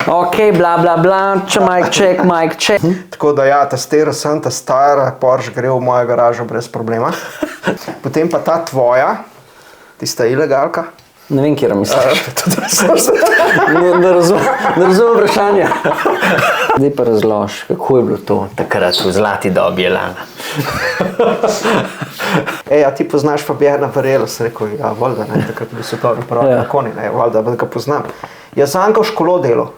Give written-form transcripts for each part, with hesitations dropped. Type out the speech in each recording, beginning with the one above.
Ok, bla bla bla, mic check. Tako da ja, testiral sem, ta stara Porsche gre v mojo garažo brez problema. Potem pa ta tvoja, tista ilegalka. Ne vem, kje misliš. Ne razumem vprašanja. Zdaj pa razlož, kako je bilo to takrat v zlati dobi Elana. A ti poznaš Fabiana Varela, sem rekel, ja, valjda, ne, takrat bi se to napravil na koni, ne, valjda, da ga poznam. Jaz sem ga v školo delal.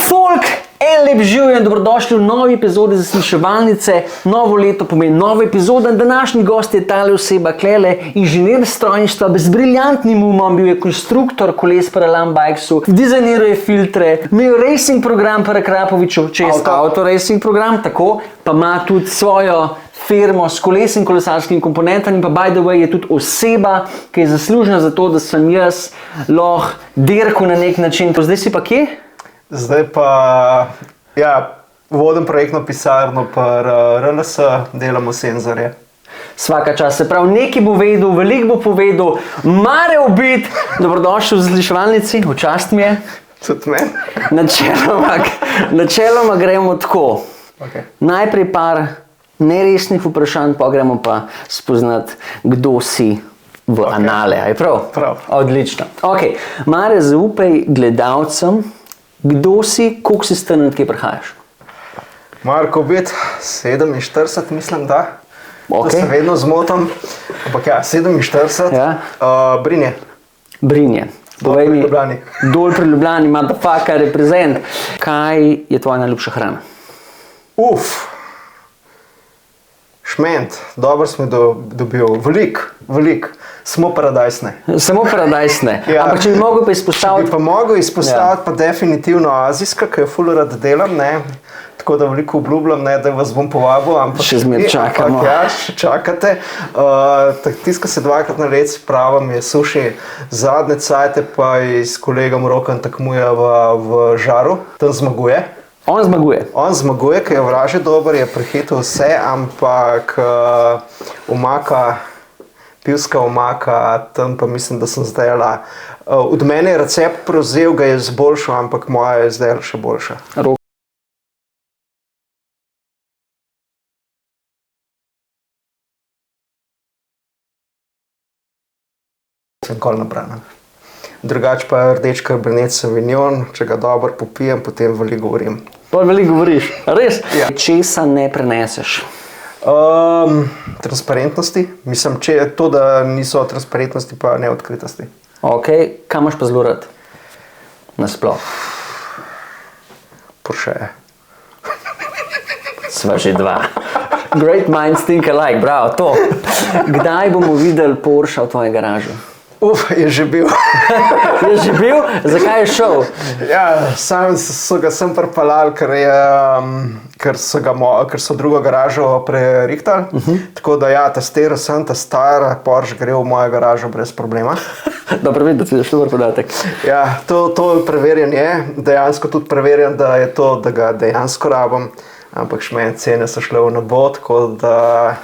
Folk, en lep živijo in dobrodošli v novi epizodi Zasliševalnice. Novo leto pomeni nova epizoda. Današnji gost je tale oseba Klele, inženir strojništva, z briljantnim umom, bil je konstruktor koles pri Elan Bikesu, dizajniral je filtre, imel racing program pri Krapoviču, auto racing program, tako, pa ima tudi svojo firmo s koles in kolesarskim komponentami, pa by the way je tudi oseba, ki je zaslužna za to, da sem jaz lahko dirkal na nek način. Zdaj si pa kje? Zdaj pa, ja, vodim projektno pisarno pri RLS, delamo senzorje. Svaka čas, se pravi, nekaj bo vedel, veliko bo povedal, mare obit, dobrodošel v Zasliševalnici, v čast mi je. Tudi meni. Načeloma gremo tako. Okay. Najprej par neresnih vprašanj, pa gremo pa spoznati, kdo si v anale. Je prav? Prav. Odlično. Ok, mare zaupaj gledalcem, kdo si, koliko si strnen, kje prihajaš? Marko Bit, 47, mislim, da. Okay. To se vedno zmotam. Ampak ja, 47. Ja. Brinje. Brinje. Povej mi, Ljubljani. Dol pri Ljubljani, motherfucker, reprezent. Kaj je tvoja najljubša hrana? Šment, dobro smo dobil, velik, samo paradajsne. Samo paradajsne, Ja. Ampak če bi mogel pa izpostaviti... Če bi pa mogel izpostaviti, pa definitivno azijska, ki jo ful rad delam, ne. Tako da veliko obljubljam, ne, da vas bom povabil, ampak... Še zmeraj čakamo. Ja, še čakate. Tisto, se dvakrat na let pravim, je suši. Zadnje cajte pa s kolegom Rokom tekmuje v žaru, tam zmaguje. On zmaguje. On zmaguje, ker je vraže dober, je prehitel vse, ampak pivska omaka, tam pa mislim, da sem zdajla. Od mene je recept prevzel, ga je izboljšal, ampak moja je zdaj še boljša. Sem kol nabrana. Drugač pa rdeč Cabernet Sauvignon, če ga dobro popijem, potem veliko govorim. Veliko govoriš, res? Ja. Česa ne preneseš? Transparentnosti. Mislim, če je to, da niso transparentnosti, pa neodkritosti. Ok, kam imaš pa zelo rad? Nasploh. Porsche. Sva že dva. Great minds think alike, bravo, to. Kdaj bomo videli Porsche v tvoji garaži? Je že bil. Je že bil? Zakaj je šel? Ja, sam so ga sem pripeljal, ker so drugo garažo prerihtali. Tako da ja, testiral sem, ta stara Porsche gre v mojo garažo brez problema. Dobro vidi, da ti je šlo podatek. Ja, to preverjen je. Dejansko tudi preverjen, da je to, da ga dejansko rabim. Ampak cene so šle v nebo, tako da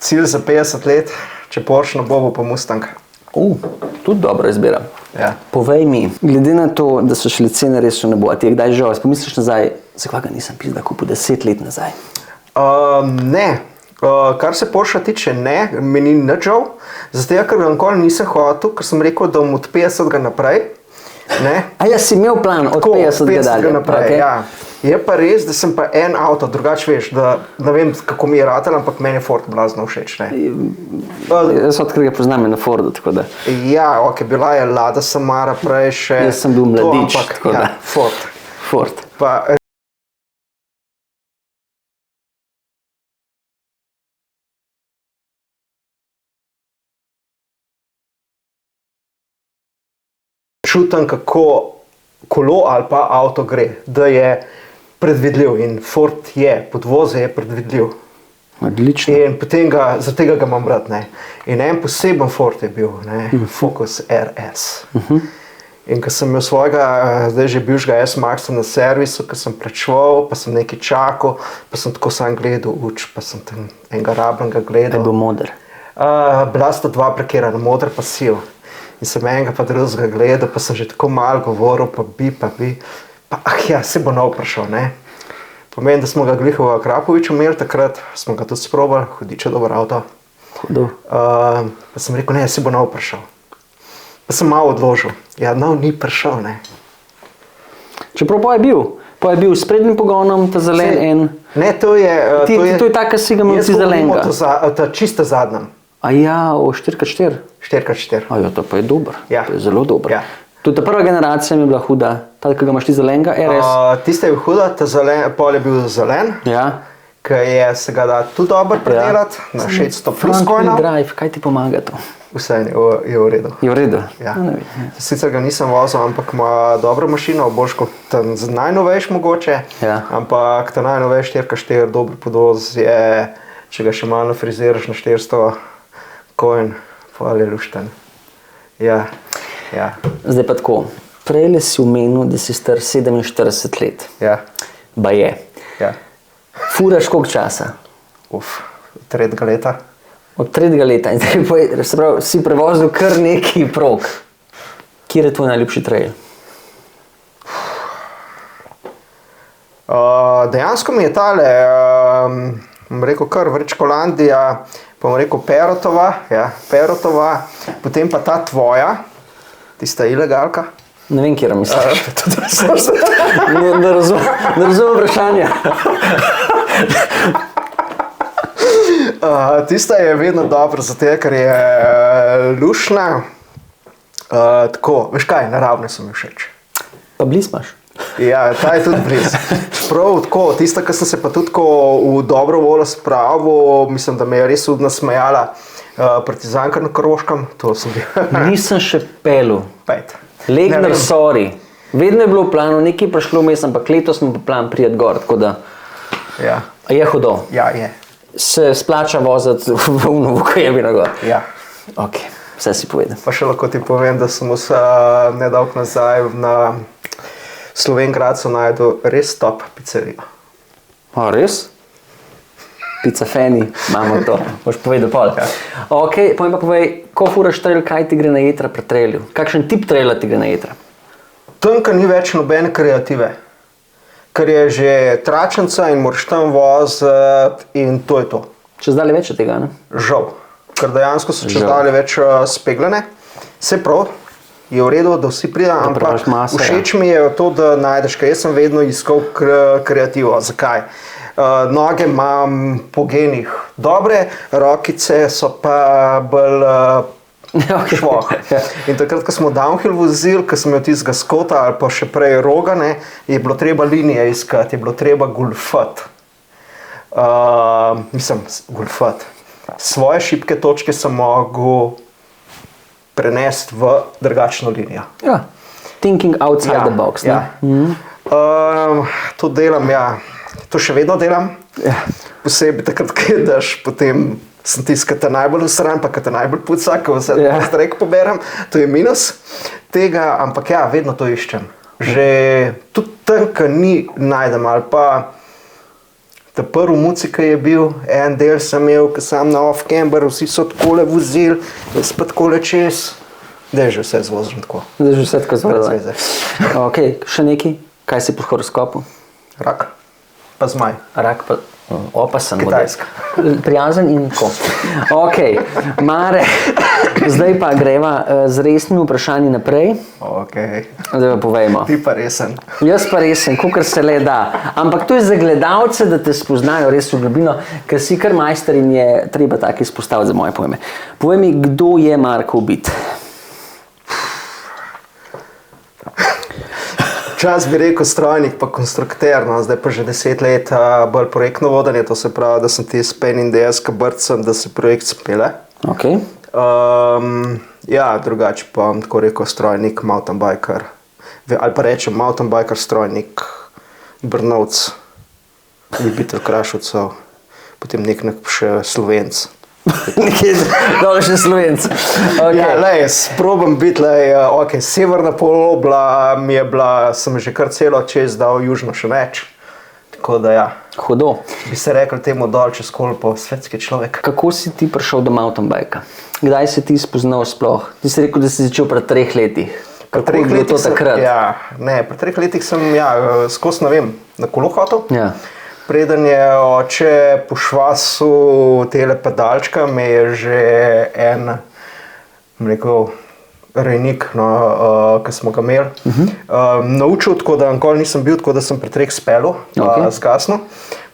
cilj za 50 let, če Porsche ne bo pa Mustang. Tudi dobro izbira. Ja. Povej mi, glede na to, da so šli cene res v nebo, a ti je kdaj žal, pomisliš nazaj, zakaj ga nisem pizda kupil 10 let nazaj? Ne. Kar se Porsche tiče, ne, mi ni nič žal. Zato, ker ga nikoli nisem hotel, ker sem rekel, da bom od 50 naprej. Ne. A jaz si imel plan od 50 dalje? Naprej, okay. Ja. Je pa res, da sem pa en avto, drugač veš, da ne vem, kako mi je ratel, ampak meni je Ford blazno všeč. Jaz odkar ga poznam na Fordu, tako da. Ja, ok, bila je Lada Samara prej še. Jaz sem bil mladič, tako da. Ja, Ford. Pa, čutim, kako kolo ali pa avto gre, da je predvidljiv in Ford je, podvoze je predvidljiv. Odlično. In potem zaradi tega ga imam rad, ne. In en poseben Ford je bil, ne, Focus RS. In ko sem imel svojega, zdaj že bivšega S-Maxa na servisu, ko sem plačeval, pa sem nekaj čakal, pa sem tako sam gledal, pa sem tam enega rabljenega gledal. Je bil moder. Bila sta dva prekirana, moder pa siv. In sem enega pa drugega gledal, pa sem že tako malo govoril, pa bi. Pa se bo nov prišel, ne. Pomeni, da smo ga glih v Krapoviču imeli takrat, smo ga tudi sprobali, hudiče dober avto. Hudo. Pa sem rekel, ne, se bo nov prišel. Pa sem malo odložil. Ja, nov ni prišel, ne. Čeprav pa je bil s prednjim pogonom, ta zelen en. Ne, to je tak, ki si ga imel ti zelenega. Ta čista zadnja. A ja, 4x4. 4x4. A ja, to pa je dober. Ja. To je zelo dober. Ja. Tudi ta prva generacija mi je bila huda. Ta, ki ga imaš ti zelenega, RS. Tista je bil huda, pol je bil zelen, Ja. ki se ga da tudi dobro predelati, na 600 plus Front coinov. wheel drive, kaj ti pomaga to? Vse je v redu. Je v redu? Ja. Ne vem. Sicer ga nisem vozil, ampak ima dobro mašino, boljš kot ten najnovejši mogoče. Ja. Ampak ta najnovejši 4x4 dober podvoz je, če ga še malo friziraš na 400 coin, pa je lušten. Ja. Zdaj pa tako. Prej si omenil, da si star 47 let. Ja. Baje. Ja. Furaš koliko časa? 3 leta. Od 3 leta. In zdaj se pravi, si prevozil kar neki prog. Kje je tvoj najljubši trail? Dejansko mi je tale, bom rekel kar Vrečkolandija, pa bom rekel Perotova, potem pa ta tvoja, tista ilegalka. Ne vem, kje misliš. Ne razumem vprašanja. Tista je vedno dobra, zato ker je lušna. Tako, veš kaj, naravne so mi všeč. Pa bliz imaš. Ja, ta je tudi bliz. Prav tako, tista, ki sem se pa tudi v dobro voljo spravil, mislim, da me je res udno smejala Partizanka na Koroškem, to sem bil. Nisem še pelil. 5. Legner, sorry. Vedno je bilo v planu, nekaj prišlo vmes, ampak letos smo pa plan prijeti gor, tako da Ja. je hudo. Ja, je. Se splača voziti v Unovo, ko je bilo gor. Ja. Ok, vse si povedal. Pa še lahko ti povem, da sem se nedolgo nazaj na Slovengradcu najdel res top pizzerijo. A, res? Pizza Feni, imamo to. Boš povedal pol. Ja. Ok, povej, ko furaš trail, kaj ti gre na jetra pri trailu? Kakšen tip traila ti gre na jetra? Tam ni več nobene kreative. Ker je že tračnica in moraš tam voziti in to je to. Čez dalje več od tega, ne? Žal. Ker dejansko so čez Žal. dalje več speglane. Vse prav, je v redu, da vsi pridejo, ampak praviš masa, všeč mi je to, da najdeš, ker jaz sem vedno iskal kreativo. Zakaj? Noge imam po genih dobre, rokice so pa bolj švoh. In takrat, ko smo downhill vozili, ko sem imel tistega skota ali pa še prej rogane, je bilo treba linije iskati, je bilo treba golfati. Golfati. Svoje šibke točke sem mogel prenesti v drugačno linijo. Ja. Thinking outside the box, ne? Ja. To delam, ja. To še vedno delam. Ja. Posebej takrat, ko jedeš, potem sem tisti, ki te najbolj usran, pa ki te najbolj puca, ko vse strek poberem. To je minus tega, ampak ja, vedno to iščem. Že tudi tam, ko ni najdem, ali pa ta prvi muci, ki je bil, en del sem imel, ko sem na off-camber, vsi so takole vozili, jaz pa takole čez. Da je že vse zvozim tako. Da je že vse tako Brez zvozim. veze. Ok, še nekaj? Kaj si po horoskopu? Rak, pa zmaj. Rak pa opasen model. Kitajska. Prijazen in tako. Ok, Mare, zdaj pa greva z resnimi vprašanji naprej. Ok. Zdaj pa povejmo. Ti pa resen. Jaz pa resen, kakor se le da. Ampak to je za gledalce, da te spoznajo res v globino, ker si kar majster in je treba tako izpostaviti za moje pojme. Povej mi, kdo je Marko Ubit? Čas bi rekel strojnik, pa konstrukter, no, zdaj pa že 10 let bolj projektno vodenje, to se pravi, da sem ti s pen in DS-ka brcem, da se projekt spele. Ok. Ja, drugače pa bom tako rekel strojnik, mountain biker, ali pa rečem mountain biker, strojnik, Brnovc, ljubitelj Krašovcev, potem nek še Slovenc. Nekje dole še Slovenc. Okay. Ja, lej, probam biti, ok, severna polobla mi je bila, sem že kar celo čez dal, južno še več. Tako da ja. Hudo. Bi se rekel temu dol čez Kolpo, svetski človek. Kako si ti prišel do mountainbikea? Kdaj si ti spoznal sploh? Ti si rekel, da si začel pred 3 letih. Kako je bilo to takrat? Pred 3 letih sem skozi, ne vem, na kolo hotel. Ja. Preden je oče po švasu tele pedalčka, me je že en, rekel, rejnik, no, ki smo ga imeli, naučil, tako da nikoli nisem bil, tako da sem pri 3 spelil, zgasno.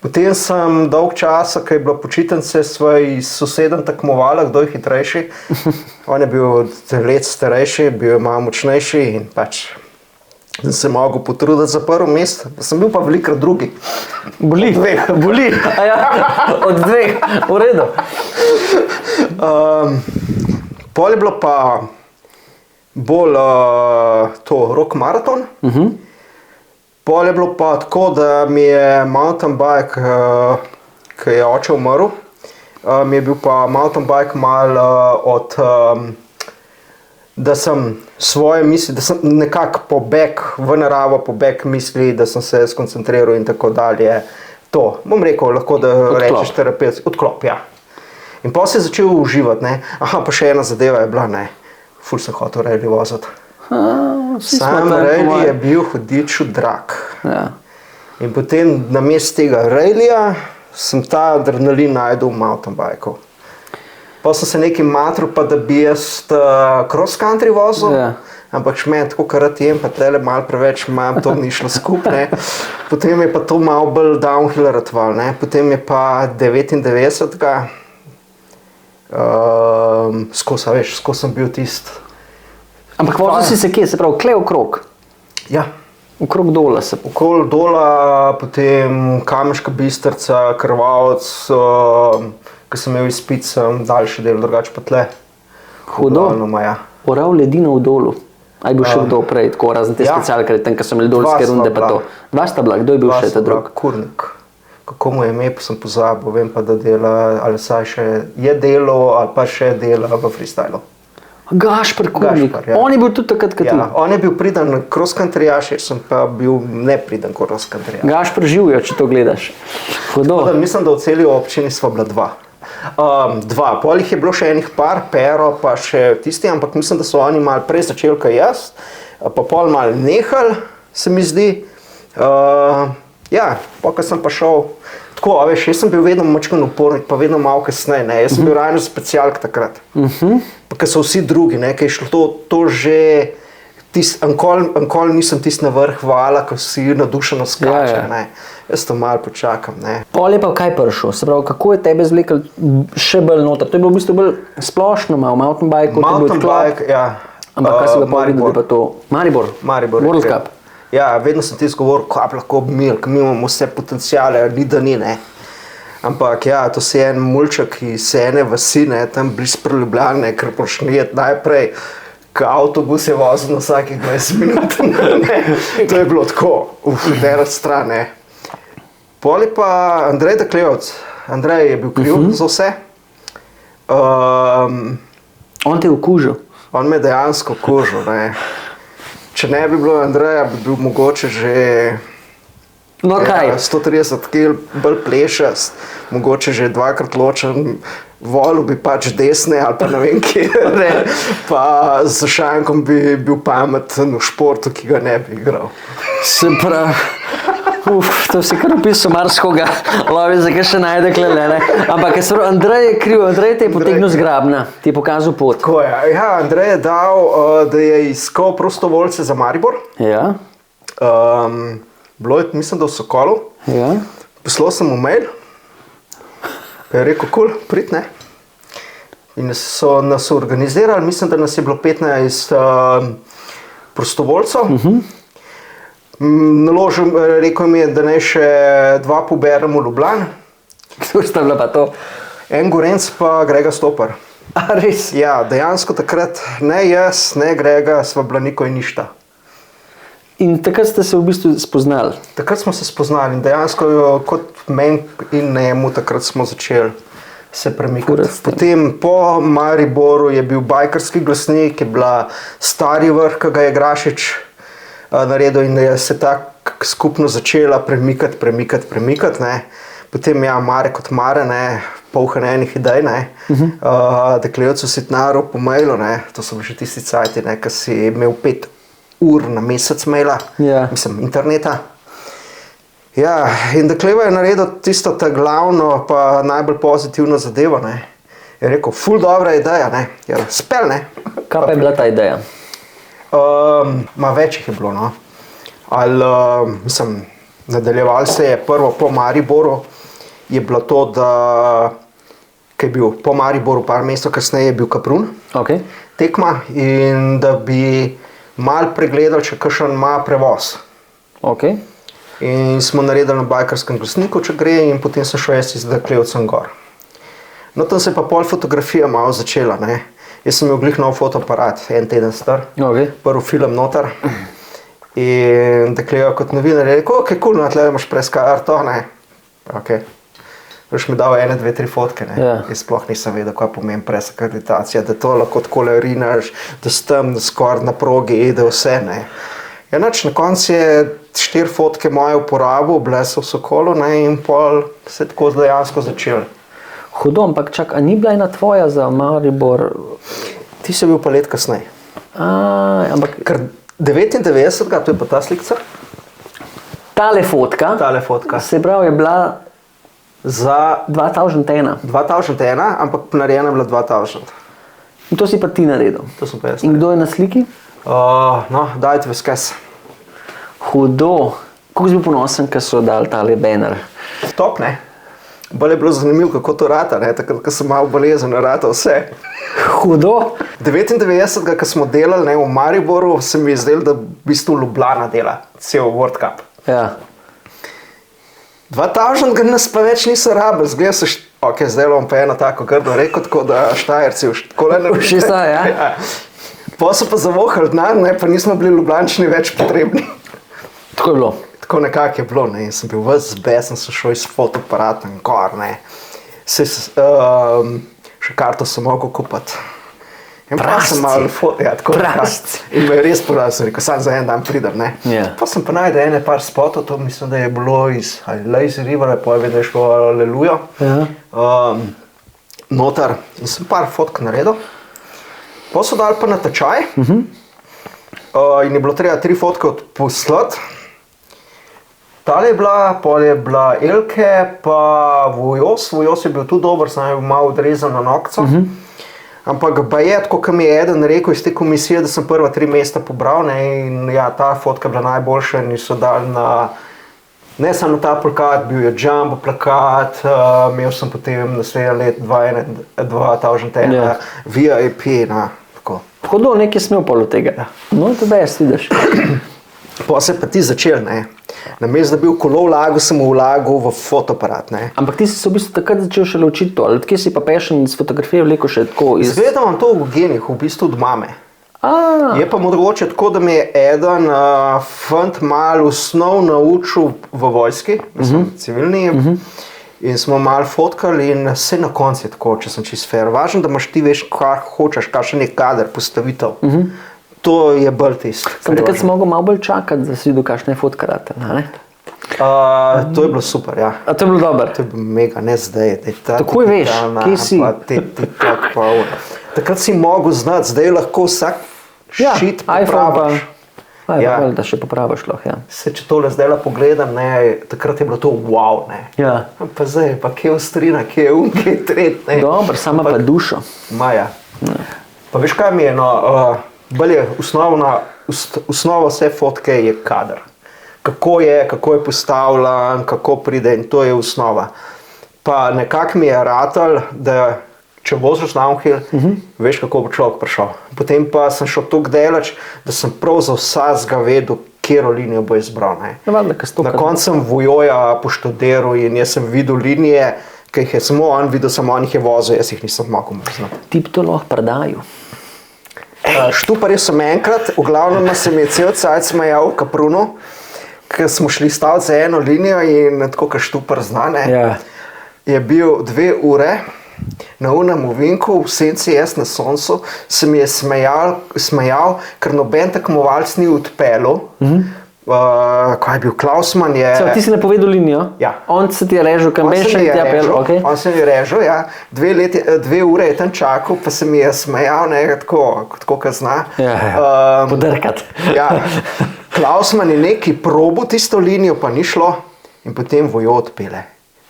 Potem sem dolg časa, ko je bilo počitnice, svoj sosedem tekmovala, kdo je hitrejši. On je bil let starejši, bil je malo močnejši in pač sem se mogel potruditi za prvo mesto, sem bil pa velikrat drugi. Boli. Boli. Od 2, v redu. Pol je bilo pa bolj to rock maraton. Pol je bilo pa tako, da mi je mountain bike, ki je oče umrl, mi je bil pa mountain bike malo od, da sem svoje misli, da sem nekako pobeg v naravo, pobeg misli, da sem se skoncentriral in tako dalje. To, bom rekel, lahko da rečeš terapevt, odklop, ja. In potem se je začel uživati, ne. Aha, pa še ena zadeva je bila, ne, ful sem hotel rally voziti. Sam rally je bil hudiču drag. Ja. In potem namesto tega rallija sem ta adrenalin najdel v mountain bikeu. Pa sem se nekaj matril, pa da bi jaz cross country vozil, ampak šmen, tako kar rad jem, pa tele malo preveč imam, to ni šlo skupaj. Potem je pa to malo bolj downhill ratval, ne. Potem je pa 99-ga, skozi sem bil tist. Ampak vozil si se kje, se pravi, kle okrog? Ja. Okrog dola se. Okoli dola, potem Kameška Bistrica, Krvavec, ko sem imel izpit, sem daljši del, drugače pa tle. Hudo. Oral ledino v dolu. Aj bil še kdo prej, tako razen te specialke, tam, ko so imeli dolske runde pa to. 2 sta bila, kdo je bil še ta drug? Kurnik. Kako mu je ime, pa sem pozabil, vem pa, da dela, ali saj še je delo, ali pa še dela v freestylu. Gašper Kurnik, on je bil tudi takrat, kot ti. On je bil priden cross countryjaš, jaz sem pa bil nepriden cross countryjaš. Gašper živijo, če to gledaš. Hudo. Mislim, da v celi občini sva bila 2. 2, pol jih je bilo še enih par, Pero pa še tisti, ampak mislim, da so oni malo prej začeli kot jaz, pa pol malo nehali, se mi zdi. Ja, pa ko sem pa šel, tako, a veš, jaz sem bil vedno močkan upornik, pa vedno malo kasneje, ne, jaz sem bil rajno specialk takrat. Pa ko so vsi drugi, ne, ko je šlo to že, ankoli nisem tist na vrh vala, ko si nadušeno skače, ne. Jaz to malo počakam, ne. Pol je pa kaj prišel, se pravi, kako je tebe zvlekel še bolj noter? To je bilo v bistvu bolj splošno malo, mountain bike, mountain bike, ja. Ampak kaj si ga pa videl, da pa to? Maribor? World Cup? Ja, vedno sem ti izgovoril, kaj bi lahko obmil, ker mi imamo vse potencijale, ni da ni, ne. Ampak ja, to si en mulček iz ene vasi, ne, tam bliž pri Ljubljani, ker pošnjet najprej, ko avtobus je vozil na vsakih 20 minut, ne. To je bilo tako, dera stran, ne. Pol je pa Andrej Deklevec. Andrej je bil kriv za vse. On te je okužil? On me dejansko okužil, ne. Če ne bi bilo Andreja, bi bil mogoče že 130 kg bolj plešast, mogoče že 2-krat ločen, volil bi pač desne ali pa ne vem kje, ne. Pa z šankom bi bil pameten v športu, ki ga ne bi igral. Se pravi, to si kar opisal marskoga, lovi za kaj še najde klele, ne. Ampak Andrej je kriv, Andrej te je potegnil z grabna, ti je pokazal pot. Tako je, ja, Andrej je dal, da je iskal prostovoljce za Maribor. Ja. Bilo je, mislim, da v Sokolu. Ja. Poslal sem mu mail, pa je rekel, kul, prid, ne. In so nas organizirali, mislim, da nas je bilo 15 prostovoljcev. Naložil, rekel mi je, da ne še 2 poberemo v Ljubljani. Kdo sta bila pa to? En Gorenc pa Grega Stopar. A res? Ja, dejansko takrat ne jaz, ne Grega, sva bila nikoj ništa. In takrat ste se v bistvu spoznali? Takrat smo se spoznali in dejansko kot meni in njemu takrat smo začeli se premikati. Potem po Mariboru je bil bajkarski glasnik, je bila Stari vrh, ki ga je Grašič naredil in je se tako skupno začela premikati. Ne. Potem ja, Mare kot Mare, ne, polhan enih idej, ne. Deklevcu Sitnaru po mailu, ne, to so bili že tisti cajti, ne, ki si imel 5 ur na mesec maila, mislim, interneta. Ja, in Dekleva je naredil tisto ta glavno, pa najbolj pozitivno zadevo, ne. Je rekel, ful dobra ideja, ne, je spel, ne. Kaj pa je bila ta ideja? Več jih je bilo, no. Mislim, nadaljeval se je prvo po Mariboru, je bilo to, da ki je bil po Mariboru par mesecev kasneje je bil Kaprun, tekma, in da bi malo pregledali, če kakšen ima prevoz. In smo naredili na bajkarskem glasniku, če gre, in potem sem šel jaz iz Deklevcem gor. No, tam se je pa pol fotografija malo začela, ne. Jaz sem imel glih nov fotoaparat, 1 teden star, prvi film noter. In Dekleva kot novinar je rekel, ok, cool, no, tle imaš preskar to, ne. Ok. Boš mi dal 1, 2, 3 fotke, ne. Jaz sploh nisem vedel, kaj pomeni presakreditacija, da to lahko takole rinaš, da s tem skoraj na progi ide vse, ne. Ja, nač, na koncu je 4 fotke moje uporabil, bile so v Sokolu, ne, in pol se tako dejansko začel. Hudo, ampak čak, a ni bila ena tvoja za Maribor? Ti si bil pa let kasneje. Ampak... Ker 99, to je pa ta slikca. Tale fotka. Se pravi, je bila za 2001. 2001, ampak narejena je bila 2000. In to si pa ti naredil? To sem pa jaz. In kdo je na sliki? No, David Veskes. Hudo. Kako si bil ponosen, ko so dali tale banner? Top, ne? Bolj je bilo zanimivo, kako to rata, ne? Takrat, ko sem malo bolezen, rata vse. Hudo. 99, ko smo delali, ne, v Mariboru, se mi je zdelo, da v bistvu Ljubljana dela cel World Cup. Ja. 2000 ga nas pa več niso rabili, zgleda se, ok, zdaj bom pa eno tako grdo rekel, tako da Štajerci tako ne Ušesa, ja. Pa so pa zavohali denar, ne, pa nismo bili Ljubljančani več potrebni. Tako je bilo. Tako nekako je bilo, ne, in sem bil ves zbesen, sem šel iz fotoaparatom gor, ne. Še karto sem mogel kupiti. Prasti. Ja, tako Prasti. In me je res porazil, sem rekel, sam za en dan pridem, ne. Pa sem pa najdel ene par spotov, to mislim, da je bilo iz Lazy River, pa je vedno šlo Alelujo. Notar, in sem par fotk naredil. Pa so dali pa na tečaj, in je bilo treba 3 fotke odposlati. Tale je bila, pol je bila Elke, pa Vojos je bil tudi dober, sem je malo odrezan na nokco. Ampak baje, tako kot mi je eden rekel iz te komisije, da sem prva 3 mesta pobral, ne, in ja, ta fotka je bila najboljša in so dali na, ne samo na ta plakat, bil je jumbo plakat, imel sem potem naslednje let 2001 VIP, na, tako. Hudo, nekaj smel pol od tega. No, to best, vidiš. Pa se pa ti začel, ne. Namesto da bi v kolo vlagal, sem vlagal v fotoaparat, ne. Ampak ti si se v bistvu takrat začel šele učiti to, ali odkje si pa passion iz fotografije vlekel še tako iz... Izvedel imam to v genih, v bistvu od mame. Je pa mogoče tako, da mi je eden fant malo osnov naučil v vojski, mislim, civilni, in smo malo fotkali in vse na koncu je tako, če sem čist fair. Važno, da imaš ti veš, kar hočeš, kakšen je kader, postavitev. To je bolj tisto. Sem takrat si mogel malo bolj čakati, da si videl, kakšne je fotka rata, ne? To je bilo super, ja. A to je bilo dober? To je bilo mega, ne zdaj. Takoj veš, kje si. Takrat si mogel znati, zdaj lahko vsak shit popraviš. Ja, da še popraviš lahko, ja. Se, če tole zdaj pogledam, ne, takrat je bilo to wow, ne. Ja. Pa zdaj, pa kje je ostrina, kje je kje je tret, ne. Dober, sama pa dušo. Maja. Pa veš kaj mi je, no, bolj je osnova vse fotke je kader. Kako je postavljen, kako pride in to je osnova. Pa nekako mi je ratal, da če voziš downhill, veš, kako bo človek prišel. Potem pa sem šel toliko daleč, da sem prav za vsakega vedel, katero linijo bo izbral. Na koncu sem Vojoja poštudiral in jaz sem videl linije, ki jih je samo on videl, samo on jih je vozil, jaz jih nisem mogel znati. Tip to lahko predaju. Štuparje sem enkrat, v glavnem se mi je cel cajt smejal v Kaprunu, ker smo šli staviti za eno linijo in tako, kot Štupar zna, ne, je bil 2 ure Na unem ovinku, v senci jaz na soncu, se mi je smejal, ker noben tekmovalc ni odpeljal. Kaj je bil Klausman? Ti si napovedal linijo? Ja. On se ti je režil, kam veš, in ti je pel. Okay. On se mi je režil, ja. 2 ure je tam čakal, pa se mi je smejal, ne, tako kot zna. Ja, podrkat. Ja. Klausman je neki probo tisto linijo, pa ni šlo in potem Vojo odpele.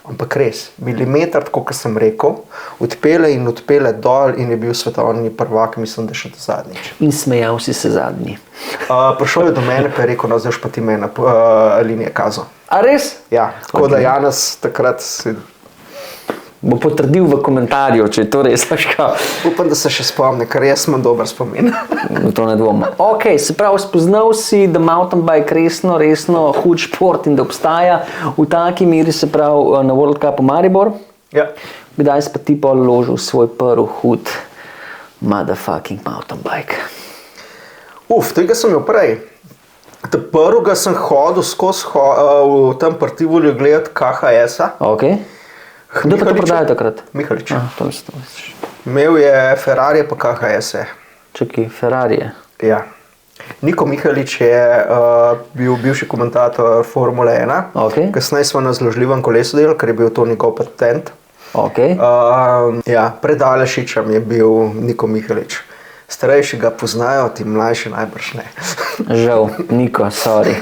Ampak res, milimeter, tako kot sem rekel, odpele dol in je bil svetovni prvak, mislim, da še do zadnjič. In smejal si se zadnji. Prišel je do mene, pa je rekel, no, zdaj pa ti mene linije kazal. A res? Ja, tako da Janez takrat bo potrdil v komentarju, če je to res. Upam, da se še spomni, ker jaz imam dober spomin. To ne dvomim. Ok, se pravi, spoznal si, da mountain bike resno hud šport in da obstaja v taki meri, se pravi, na World Cupu Maribor. Ja. Kdaj si pa ti pa ložil svoj prvi hud motherfucking mountain bike? Tega sem imel prej. Prvega sem hodil skozi v tem Partivolju gledati KHS-a. Ok. Kdo pa to prodaja takrat? Mihalič. To misliš. Imel je Ferrari pa KHS-e. Čakaj, Ferrari. Ja. Niko Mihalič je bil bivši komentator Formule 1. Okay. Kasneje smo na zložljivem kolesu delali, ker je bil to njegov patent. Okay. Pred Alešičem je bil Niko Mihalič. Starejši ga poznajo, ti mlajši najbrž ne. Žal, Niko, sorry.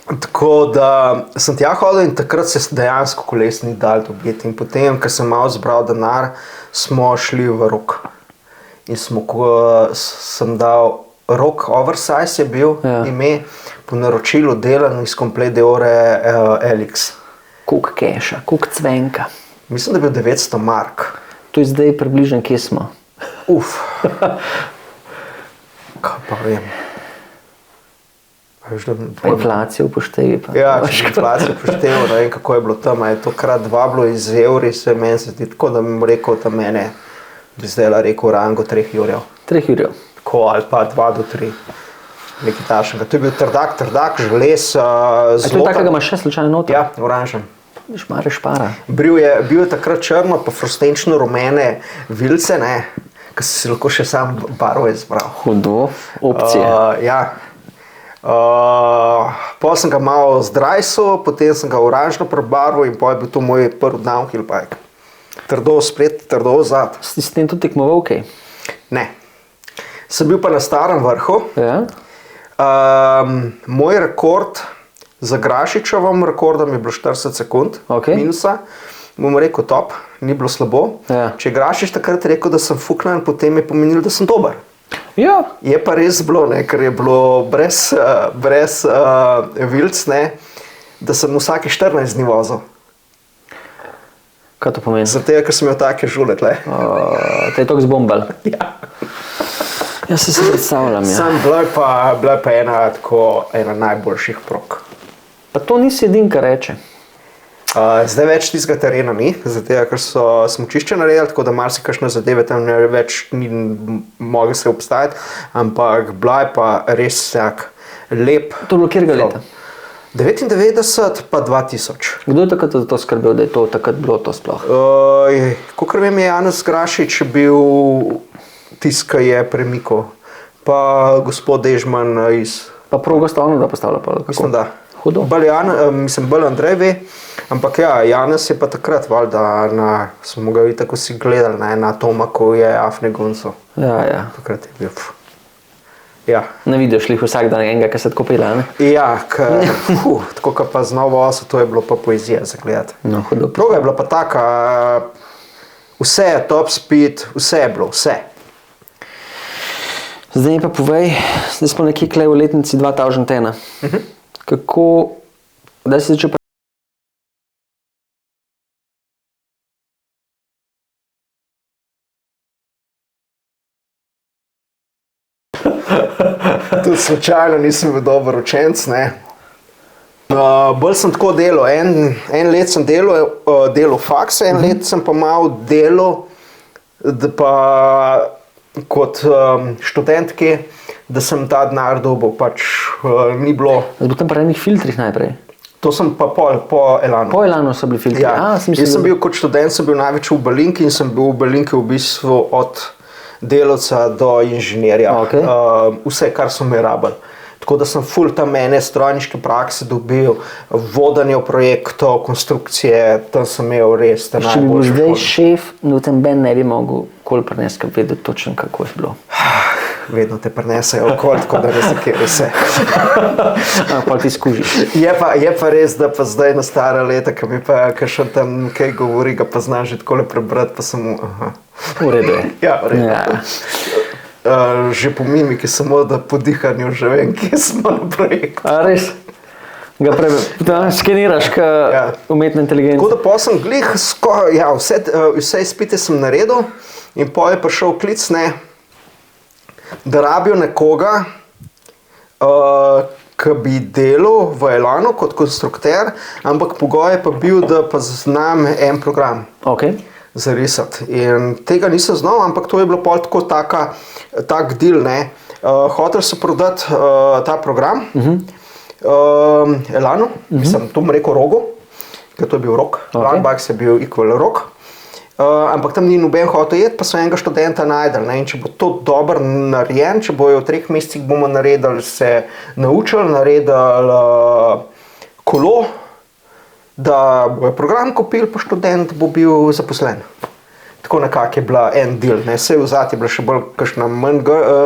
Tako da sem tja hodil in takrat se dejansko koles ni dal dobiti. In potem, ko sem malo zbral denar, smo šli v Rok. In sem dal Rok Oversize je bil ime, po naročilu delan iz komplet Deore LX. Koliko keša, koliko cvenka? Mislim, da je bil 900 mark. To je zdaj približno, kje smo? Kaj pa vem. Inflacijo upoštevi. Ja, če inflacijo upoštevi, ne vem, kako je bilo tam. Je to krat 2 bilo iz evri, se meni se zdi tako, da bi mu rekel, da mene bi zdaj rekel rango 3 jurjev. 3 jurjev. Tako, ali pa 2 do 3. Nekaj tašnega. To je bil trdak, želez, zlota. To je takega imaš še slučajno noter? Ja, oranžen. Viš, mare špara. Bil je takrat črno, pa frustenčno rumene vilce, ne, ki si lahko še sam barvo izbral. Hudo, opcije. Ja. Potem sem ga malo zdrajsil, potem sem ga oranžno prebarval in potem je bil to moj prvi downhill bike. Trdo spred, trdo zad. Si s tem tudi tekmoval kaj? Ne. Sem bil pa na starem vrhu. Ja. Moj rekord za Grašičevim rekordom je bilo 40 sekund minusa. Bom rekel top, ni bilo slabo. Ja. Če je Grašič takrat rekel, da sem fuknan, potem je pomenilo, da sem dober. Ja. Je pa res bilo, ne, ker je bilo brez vilc, ne, da sem vsake 14 dni vozil. Kaj to pomeni? Zato, ker sem imel take žule tle. Te je toliko zbombal. Ja. Jaz se predstavljam, ja. Sam bila pa ena najboljših prog. Pa to nisi edin, kar reče. Zdaj več tistega terena ni, zato ker so smučišče naredili, tako da marsikakšne zadeve tam več ni mogli se obstajati, ampak bila je pa res vsak lep. To je bilo kjerega leta? 99 pa 2000. Kdo je takrat za to skrbel, da je to takrat bilo to sploh? Kakor vem, je Janez Grašič bil tisti, ki je premikal. Pa gospod Dežman iz... Pa progo sta ono da postavila? Mislim, da. Hudo. Bolj Andrej ve, ampak ja, Janez je pa takrat valjda, smo ga tako si gledali na Tomaku je Afne Gonco. Ja. Takrat je bil. Ja. Na video šli vsak dan enega, ki se tako pela, ne? Ja, tako ka pa z novo oso, to je bilo pa poezija za gledati. No, hudo. Proga je bila pa taka, vse je top speed, vse je bilo, vse. Zdaj mi pa povej, zdaj smo nekje kle v letnici 2001. Kako, kdaj si začel Tudi slučajno nisem bil dober učenec, ne. Bolj sem tako delal, en let sem delal faks, en let sem pa malo delal, da pa kot študentki, da sem ta denar dobil, pač ni bilo. Zdaj bo tam pri enih filtrih najprej? To sem pa po Elanu. Po Elanu so bili filtri. Ja. Jaz sem bil kot študent, sem bil največ v Belinki in sem bil v Belinki v bistvu od delavca do inženirja. Okay. Vse, kar so me rabili. Tako da sem ful tam ene strojniške prakse dobil, vodanje projektov, konstrukcije, tam sem imel res te Če bi bil najboljše. zdaj šef, noten ben ne bi mogel kol prinesti, ker vedeti točno, kako je bilo. Vedno te prinesejo okoli, tako da res je vse. Pa ti skužiš. Je pa res, da pa zdaj na stara leta, ki mi pa še tam kaj govori, ga pa znam že takole prebrati, pa sem V redu je. Ja, v redu. Ja. Že po mimiki, samo da po dihanju že vem, kje smo na projektu. A res? Ga skeniraš, Ja. umetna inteligenca. Tako da pa sem glih, vse izpite sem naredil in pol je prišel klic, ne, da rabijo nekoga, ki bi delal v Elanu kot konstrukter, ampak pogoj je pa bil, da pa znam en program Okay. zarisati. In tega nisem znal, ampak to je bilo pol tako tak deal, ne. Hotel so prodati ta program Elanu, sem to rekel Rogu, ker to je bil Rog, Landbugs je bil equal Rog. Ampak tam ni noben hotel jeti, pa so enega študenta najdel. Ne? In če bo to dobro narejen, če bojo v 3 mesecih bomo naredili, se naučili, naredili kolo, da bojo program kupili, pa študent bo bil zaposlen. Tako nekako je bila en del, ne, vse vzati je bila še bolj kakšna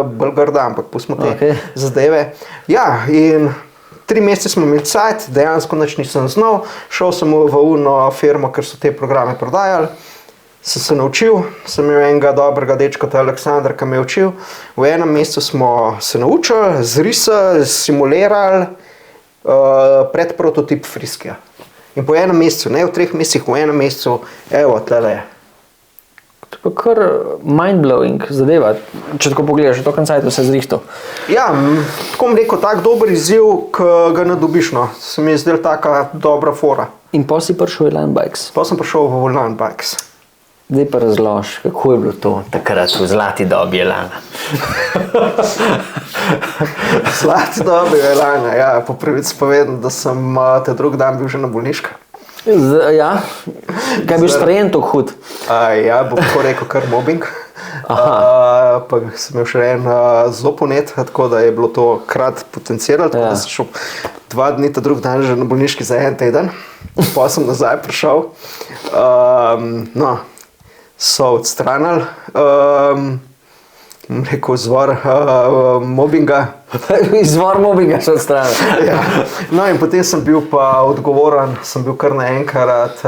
bolj grda, ampak pustimo te zadeve. Ja, in 3 mesece smo imeli cajt, dejansko nič nisem znal, šel sem v uno firmo, ker so te programe prodajali, sem se naučil, sem imel enega dobrega dečka, to je Aleksandar, ki me je učil. V enem mesecu smo se naučili, zrisali, simulirali pred prototip Friskija. In po enem mesecu, ne v 3 mesecih, v enem mesecu, evo, tlele je. To je pa kar mind-blowing zadeva, če tako pogledaš, to kancajto se zrihto. Ja, tako bom rekel, tak dober izziv, ki ga ne dobiš, no. Se mi je zdel taka dobra fora. In pa si prišel v Landbugs. Pa sem prišel v Landbugs. Zdaj pa razlož, kako je bilo to takrat v zlati dobi Elana. Zlati dobi Elana, ja, po pravici povedano, da sem te drug dan bil že na bolniška. Ja, kaj je bil sprejem tako hud? Ja, bom tako rekel, kar mobbing. Pa sem imel še en zelo ponet, tako da je bilo to krat potenciral, tako da sem šel 2 dni, ta drug dan že na bolniški za 1 teden. Pa sem nazaj prišel. No, so odstranili, rekel, izvor mobbinga. Izvor mobbinga so odstranili. Ja. No in potem sem bil pa odgovoren, sem bil kar naenkrat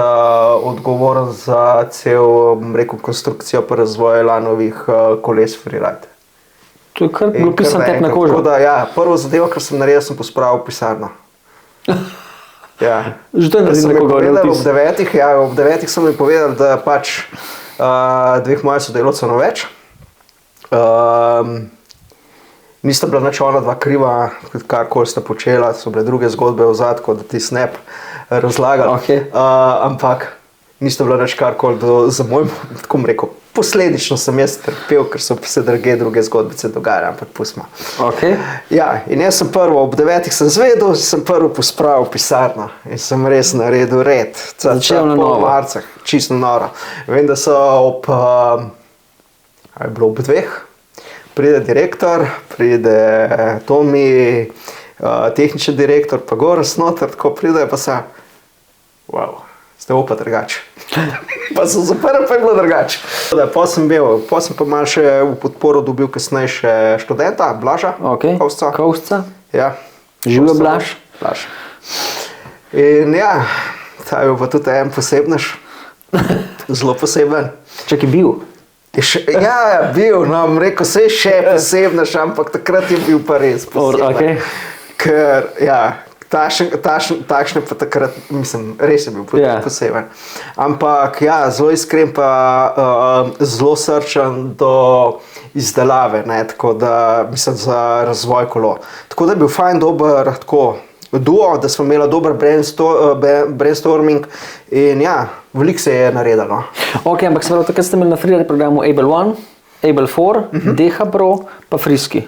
odgovoren za cel, rekel, konstrukcijo pa razvoj Elanovih koles freeride. To je kar bilo pisan tep na kožo. Tako da, ja, prvo zadevo, kar sem naredil, sem pospravil pisarno. Ja. Že to je naredil nekoga vtis. Ob 9 so mi povedali, da pač 2 mojih sodelavcev no več. Nista bila nič ona 2 kriva, karkoli sta počela, so bile druge zgodbe v zadku, da ti snap razlagali. Okay. Ampak nista bila nič karkoli za moj, tako bom rekel, posledično sem jaz trpel, ker so se druge zgodbice dogajale, ampak pustimo. Okay. Ja, in jaz sem prvo, ob 9 sem zvedel, sem prvo pospravil pisarno in sem res naredil red. Začel na novo. Po marcah, čisto noro. Vem, da so ob 2, pride direktor, pride Tomi, tehnični direktor, pa gor snoter, tako pride, pa se, wow, ste pa drugače. Pa sem zaprl, pa je bilo drugače. Pa sem pa malo še v podporo dobil kasneje še študenta, Blaža. Okay. Kovsca. Ja. Živo Blaž. Blaž. In ja, ta je pa tudi en posebnež, zelo poseben. Čak je bil. Ja, bil, no, rekel se je še posebnež, ampak takrat je bil pa res poseben. Okay. Ker, ja, takšne pa takrat, mislim, res je bil poseben. Ampak ja, zelo iskren pa zelo srčen do izdelave, ne, tako da, mislim, za razvoj kolo. Tako da je bil fajn dober, tako, duo, da smo imeli dober brainstorming in ja, veliko se je naredilo. Ok, ampak se pravi, takrat ste imeli na freeride programu Able 1, Able 4, DH Pro, pa Friski.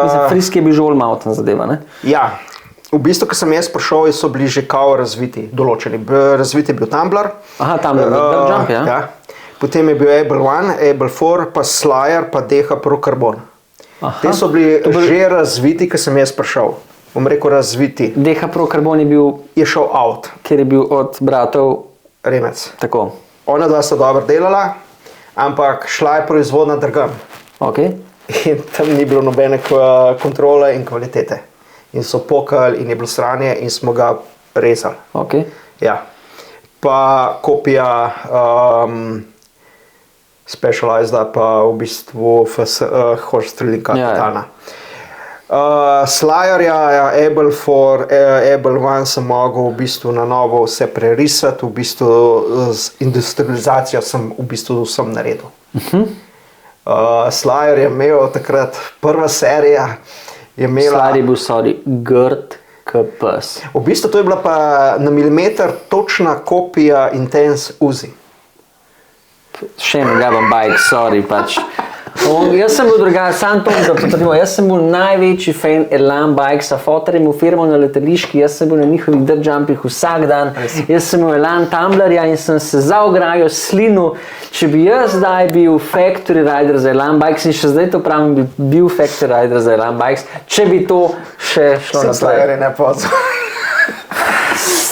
Mislim, Friski je bil že all mountain zadeva, ne? Ja, v bistvu, ko sem jaz prišel, so bili že kao razviti, določeni. Razviti je bil Tumblr. Aha, Tumblr, Dirt Jump, ja. Potem je bil Able 1, Able 4, pa Slayer, pa Deha Pro Carbon. Te so bili že razviti, ko sem jaz prišel. Bom rekel razviti. Deha Pro Carbon je šel out. Ker je bil od bratov Remec. Tako. Ona dva sta dobro delala, ampak šla je proizvodna drgam. Okay. In tam ni bilo nobene kontrole in kvalitete. In so pokali in je bilo sranje in smo ga rezali. Okay. Ja. Pa kopija Specialized, pa v bistvu Horstrelika totalna. Slayerja, Able 4, Able 1 sem mogel v bistvu na novo vse prerisati, v bistvu z industrializacijo sem v bistvu vsem naredil. Slayer je imel takrat prva serija, je imela... Slayer je bil, grd KPS. V bistvu to je bila pa na milimeter točna kopija Intense Uzi. Še ne gledam bike, pač. Jaz sem bil drugačen, sam to, da potrdimo, jaz sem bil največji fan Elan Bikesa, fotor je imel firmo na letališki, jaz sem bil na njihovih dirt jumpih vsak dan, jaz sem imel Elan Tumblerja in sem se za ograjo slinil, če bi jaz zdaj bil factory rider za Elan Bikes in še zdaj to pravim, bi bil factory rider za Elan Bikes, če bi to še šlo naprej. Slayer je ne pozval.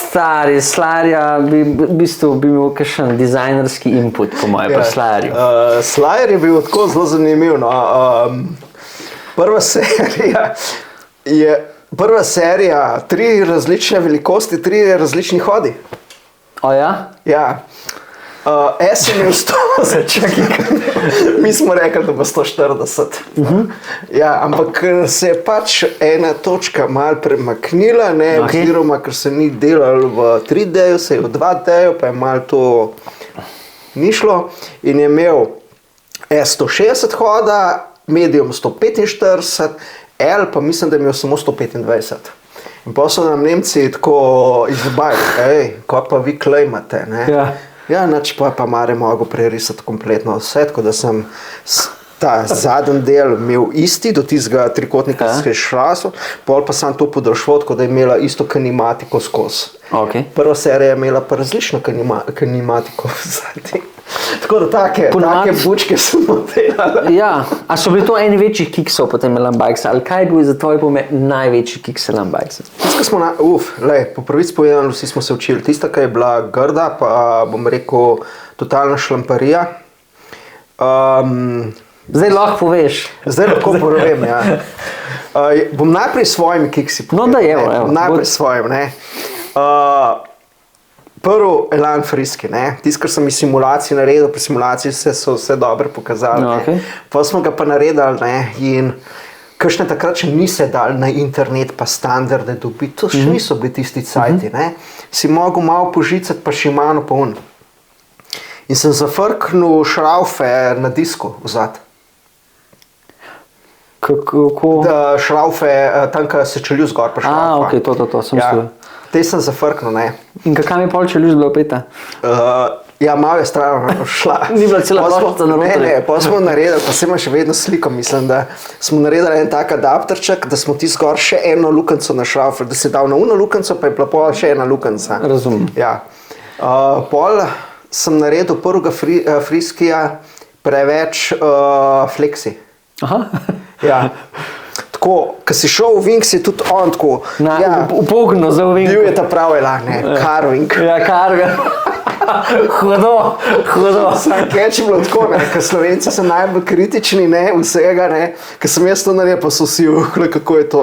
Slayerja bi v bistvu imel kakšen dizajnerski input, po mojem, pri Slayerju. Slayer je bil tako zelo zanimiv. No. Prva serija, 3 različne velikosti, 3 različni hodi. O ja? Ja. S je imel 100, mi smo rekli, da bo 140. Ja, ampak se je pač ena točka malo premaknila, oziroma ker se ni delalo v 3D-ju, se je v 2D-ju, pa je malo to ni šlo. In je imel S160 hoda, medium 145, L pa mislim, da je imel samo 125. In pa so nam Nemci tako izbajali, ko pa vi klejmate, ne? Ja, nač pa Mare mogel prerisati kompletno vse, tako da sem ta zadnji del imel isti, do tistega trikotnika, ki se je šrasel, pol pa sem to podaljšal, tako da je imela isto kinematiko skozi. Prva serija je imela pa različno kinematiko zadnji. Tako da take bučke smo delali. Ja, a so bili to eni večjih kiksov potem Elan Bikesa, ali kaj je bil za tvoj pomen največji kiks Elan Bikesa? Tisto, smo po pravici povedano, vsi smo se učili. Tista, ki je bila grda, pa bom rekel, totalna šlamparija. Zdaj lahko poveš. Zdaj lahko povem, ja. Bom najprej s svojimi kiksi povedal. No da evo. Najprej s svojim, ne. Prvo Elan Friski, tisto, kar sem iz simulacij naredil, pri simulaciji so vse dobro pokazali. Pa smo ga pa naredili in kakšne takrat še nise dali na internet pa standarde dobiti, to še niso bili tisti cajti. Si mogel malo požicati pa Shimano pa un. In sem zafrknil šraufe na disku vzad. Kako? Šraufe, tam, ko se čelju zgor pa šraufa. To sem mislil. Te sem zafrknil, In kakam je pol čeljuž bila opeta? Ja, malo je stran šla. Ni bila cela ploščica na rotorju? Ne, pa smo naredili, pa se ima še vedno sliko, mislim, da smo naredili en tak adapterček, da smo ti zgor še eno lukenco na šraufer, da si dal na uno lukenco, pa je bila pol še ena lukenca. Razumem. Ja. Pol sem naredil prvega Friskija preveč fleksi. Aha. Ja. Tako, ko si šel v Wings, je tudi on tako... Upogno za v Wings. Bil je ta pravi carving. Ja, carving. Hudo. Sam keč je bilo tako, ker Slovenci so najbolj kritični vsega, ker sem jaz to naredil, pa so vsi, kako je to.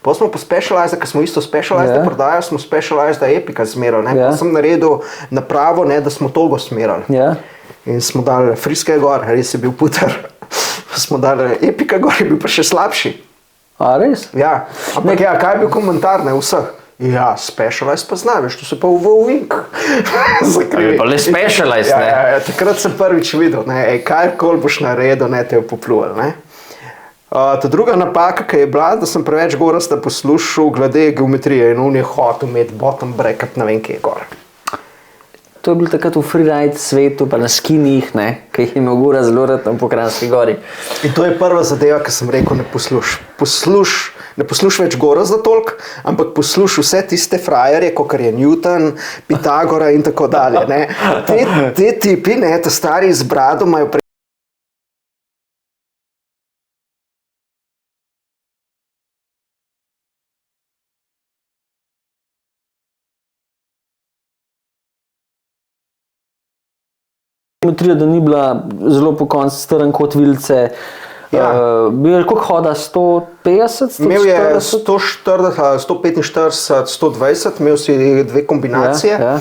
Pa smo po Specialized, ker smo isto Specialized prodajali, smo Specialized Epica zmerali. Pa sem naredil napravo, da smo togo smerali. In smo dali Friske gor, res je bil puter. Smo dali Epica gor, je bil pa še slabši. A res? Ja, ampak kaj je bil komentar vseh? Ja, Specialized pa zna, veš, to se pa v Wing. Pa le Specialized, takrat sem prvič videl, kaj kol boš naredil, te je popluvali. Ta druga napaka, ki je bila, da sem preveč gorasta poslušal glede geometrije in on je hotel imeti bottom bracket, ne vem kje gor. To je bil takrat v freeride svetu, pa na skinih, ki jih je imel Gora zelo rad tam po Kranjski gori. In to je prva zadeva, ki sem rekel, ne posluš več Gora za toliko, ampak posluš vse tiste frajerje, kot je Newton, Pitagora in tako dalje. Ne. Te tipi, ne, te stari z brado imajo Geometrija, da ni bila zelo po koncu strn kot vilice. Ja. Bil je koliko hoda? 150? Imel je 140? 145, 120, imel si dve kombinacije. Ja.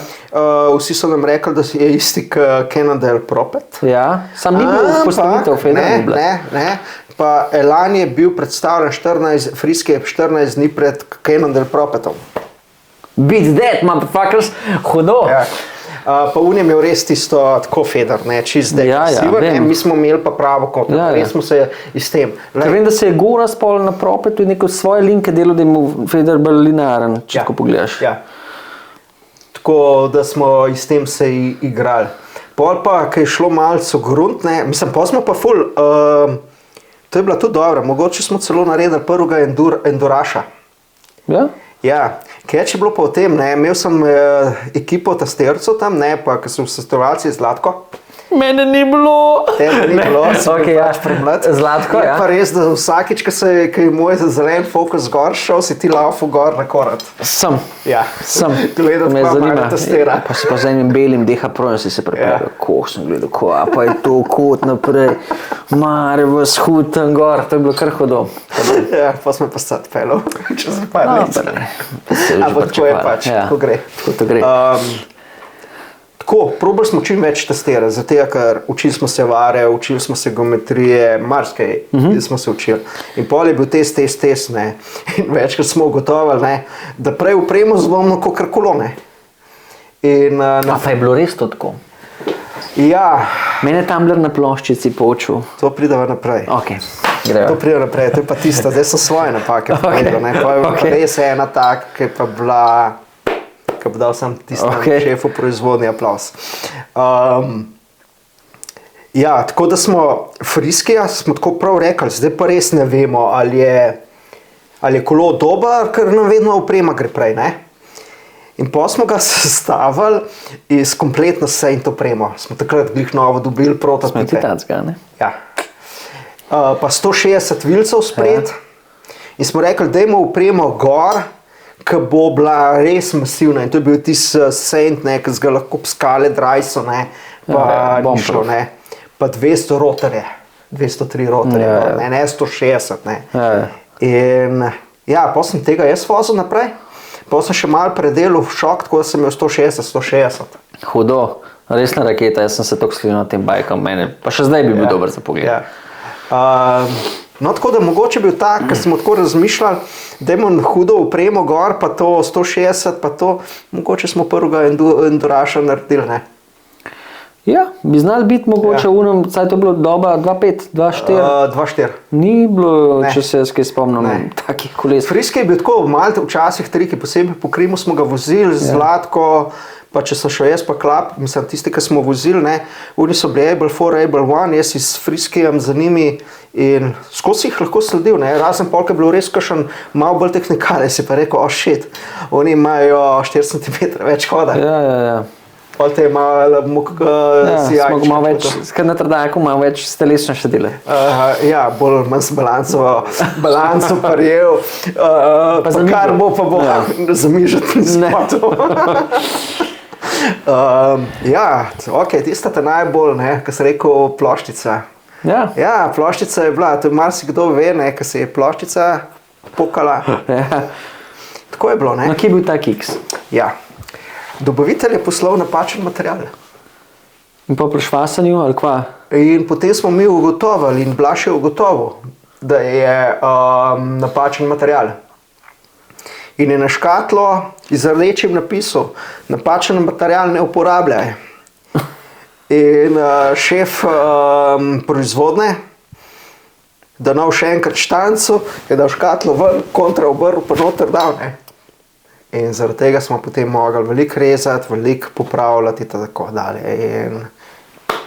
Vsi so nam rekli, da je isti kot Cannondale Propet. Ja, sam ni bil postavitev Federer. Ne. Pa Elan je bil predstavljen 14 dni pred Cannondale Propetom. Beat that, motherfuckers, hudo. Ja. Pa on je imel res tisto tako Feder, ne, čist depresiven, vem. mi smo imeli pa pravo kot, res smo se iz tem. Ker vem, da se je Gora spol na Propetu in neko svoje linke delo, da je mu Federer bolj linearen, če tako pogledaš. Ja. Tako da smo iz tem se igrali. Pol pa, ko je šlo malce grunt, ne, mislim, pa smo pa ful, to je bila tudi dobra, mogoče smo celo naredili prvega Enduraša. Ja? Ja, kaj je bilo pa v tem, ne, imel sem ekipo Tastercev tam, ne, pa ko sem v situaciji Zlatko. Mene ni bilo. Tebe ni bilo, sem Okay, bil ja. pač premlad. Zlatko, je ja. pa res, da vsakič, ko je moj zelen fokus gor šel, si ti laufal gor na korat. Sem. Ja, gledati me pa zanima. malo Tastera. Pa si pa z enim belim DH Pro in si se pripravil. Ko sem gledal, pa je to kot naprej. Mare v shud tam gor, to je bilo kar hudo. Ja, pa smo pa sad pelov, čez par let. Ampak tako je pač, tako gre. Tako to gre. Tako, probali smo čim več testirati, zato ker učili smo se vare, učili smo se geometrije, marsikaj smo se učili. In pol je bil test, ne. In večkrat smo ugotovili, ne, da prej upremo zlomno kot kolone. Pa je bilo res to tako? Ja. Mene je Tumbler na ploščici poučil. To prideva naprej. Ok, grejo. To pride naprej, to je pa tisto, zdaj so svoje napake povedal, ne. Pa je res ena tak, ki je pa bila... ki bo dal sam tistemu šefu proizvodni aplauz. Ja, tako da smo Friskija, smo tako prav rekli, zdaj pa res ne vemo, ali je kolo dober, ker nam vedno oprema gre prej, ne? In pa smo ga sestavili iz kompletno Saint opremo. Smo takrat glih novo dobili prototipe. Smo ti tacga, ne? Ja. Pa 160 vilcev spred. In smo rekli, dajmo opremo gor, ki bo bila res masivna. In to je bil tisti Saint, ne, ki ga lahko pskale drajso, ne, pa ni šlo, ne. Pa 200 rotorje, 203 rotorje, ne 160, ne. In ja, pa sem tega jaz vozil naprej. Pa sem še malo predelal v šok, tako da sem imel 160. Hudo, resna raketa, jaz sem se toliko slil na tem bajkom, mene, pa še zdaj bi bil dober za pogled. Ja. No, tako da mogoče bil tak, ker smo tako razmišljali, da imamo hudo opremo gor, pa to 160, pa to, mogoče smo prvega Enduraša naredili, ne. Ja, bi znali biti mogoče unem, saj to je bilo doba 2.5, 2.4. 2.4. Ni bilo, če se jaz kaj spomnim, takih koles. Friski je bil tako, malo včasih triki, posebej po Krimu smo ga vozili, Zlatko, pa če so še jaz pa Klap, mislim, tisti, ki smo vozili, ne, oni so bili Able 4, Able 1, jaz s Friskijem za njimi in skozi jih lahko sledil, ne, razen polk je bilo res kakšen malo bolj tehnikale, si pa rekel, oh shit, oni imajo 4 cm več hoda. Ja. Pol te je malo si smo malo več, skrat na trdajaku malo več stelesno še dele. Ja, bolj manj s balanco parjel, pa kar bo pa bo zamižati pri spotu. Ja, ok, tista te najbolj, ne, ko si rekel ploščica. Ja, ploščica je bila, to je marsikdo ve, ne, ko se je ploščica pokala. Tako je bilo, ne. No, kje je bil ta kiks? Ja. Dobavitelj je poslal napačen material. In pa pri švasanju ali kva? In potem smo mi ugotovili in Blaž je ugotovil, da je napačen material. In je na škatlo z rdečim napisal, napačen material ne uporabljaj. In šef proizvodne, da nov še enkrat štancu, je dal škatlo ven, kontra obrl, pa noter dal, ne. In zaradi tega smo potem mogli veliko rezati, veliko popravljati in tako dalje. In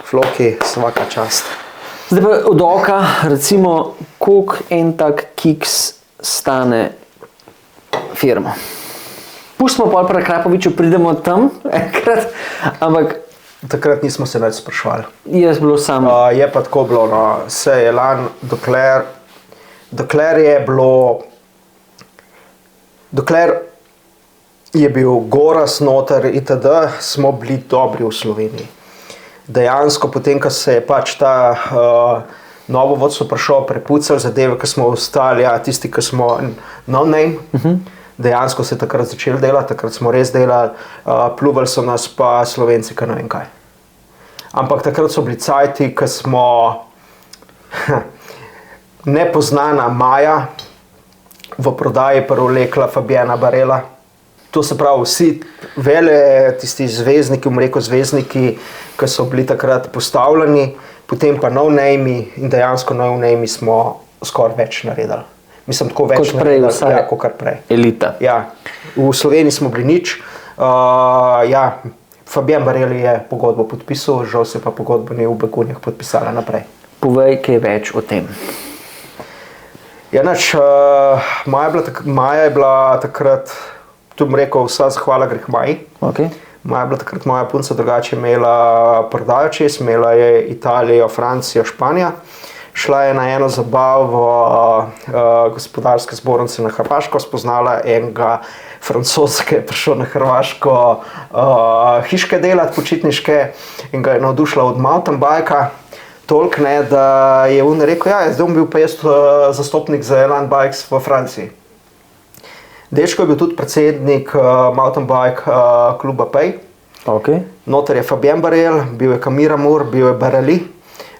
Floki, svaka čast. Zdaj pa od oka, recimo, koliko en tak kiks stane firmo. Pustimo pol pri Krapoviču, pridemo tam enkrat, ampak Takrat nismo se več sprašvali. je bilo samo. Je pa tako bilo, no, se je lani, dokler je bil Goras noter itd., smo bili dobri v Sloveniji. Dejansko potem, ko se je pač ta novo vodstvo prišel, prepucal zadeve, ko smo ostali, tisti, ki smo no name, dejansko se je takrat začeli delati, takrat smo res delali, pljuvali so nas pa Slovenci, ki ne vem kaj. Ampak takrat so bili cajti, ko smo nepoznana Maja v prodaji privlekla Fabiana Barela. To se pravi, vsi tisti zvezdniki, zvezdniki, ki so bili takrat postavljeni, potem pa no-name in dejansko no-name smo skoraj več naredili. Mislim, tako več Kot prej, naredili, vsaj kot kar prej. Elita. Ja, v Sloveniji smo bili nič. Fabian Barel je pogodbo podpisal, žal se pa pogodba ni v Begunjah podpisala naprej. Povej kaj več o tem. Ja, Maja je bila takrat, tu bom rekel, vsa zahvala greh Maji. Okay. Maja je bila takrat moja punca, drugače imela prodajo čez, imela je Italijo, Francijo, Španijo. Šla je na eno zabavo gospodarske zbornice na Hrvaško, spoznala enega Francoza, ki je prišel na Hrvaško hiške delati, počitniške, in ga je navdušila od mountain bikea. Toliko ne, da je on rekel, zdaj bom bil pa jaz zastopnik za Elan Bikes v Franciji. Dečko je bil tudi predsednik mountain bike kluba Pej. Okay. Noter je Fabien Barel, bil je Camille Moore, bil je Bareli.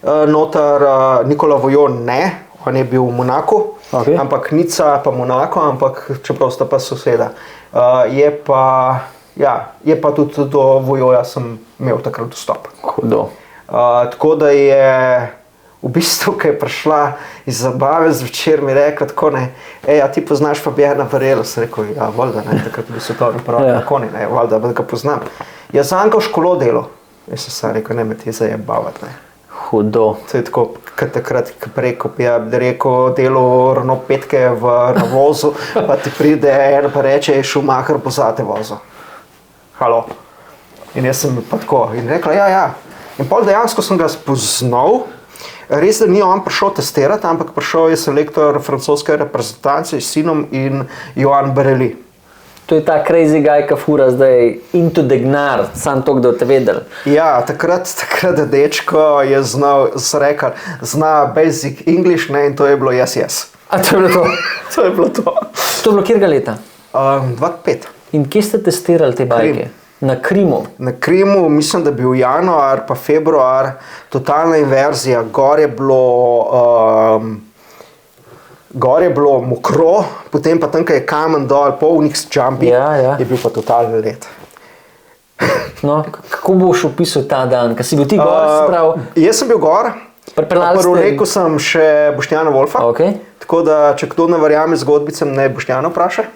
Noter Nikola Vojon ne, on je bil v Monaku, Okay. ampak Nica pa Monako, ampak čeprav sta pa soseda. Je pa tudi do Vojoja sem imel takrat dostop. Hudo. Tako da je v bistvu, ko je prišla iz zabave zvečer, mi rekla tako, ne, a ti poznaš Fabiana Barela? Sem rekel, ja, valjda, ne, takrat je bil svetovni prvak na konji, ne, valjda, da ga poznam. Jaz sem ga v školo delal. Jaz sem rekel, ne me ti zajebavati, ne. Hudo. To je tako, kot takrat, ko preko, ja bi rekel, delo ravno petke na vozu, pa ti pride en pa reče, Schumacher bo zate vozil. Halo. In jaz sem pa tako in rekla, ja. In pol dejansko sem ga spoznal. Res, da ni on prišel testirati, ampak prišel je selektor francoske reprezentance s sinom in Joan Bareli. To je ta crazy guy, ki fura zdaj into the gnar, sam to, kdo te vedel. Ja, takrat dečko je znal, so rekli, zna basic English, ne, in to je bilo yes. A to je bilo to? To je bilo to. To je bilo kjerga leta? 25. In kje ste testirali te bajke? Na Krimu. Na Krimu, mislim, da je bil januar pa februar, totalna inverzija, gor je bilo mokro, potem pa tam, ko je kamen dol, polnik s jumpi, je bil pa totalni let. No, kako boš opisal ta dan, ko si bil ti gor, sprav? Jaz sem bil gor, prvo rekel sem še Boštjana Wolfa, Okay. tako da, če kdo ne verjame zgodbicam, ne Boštjana vpraša.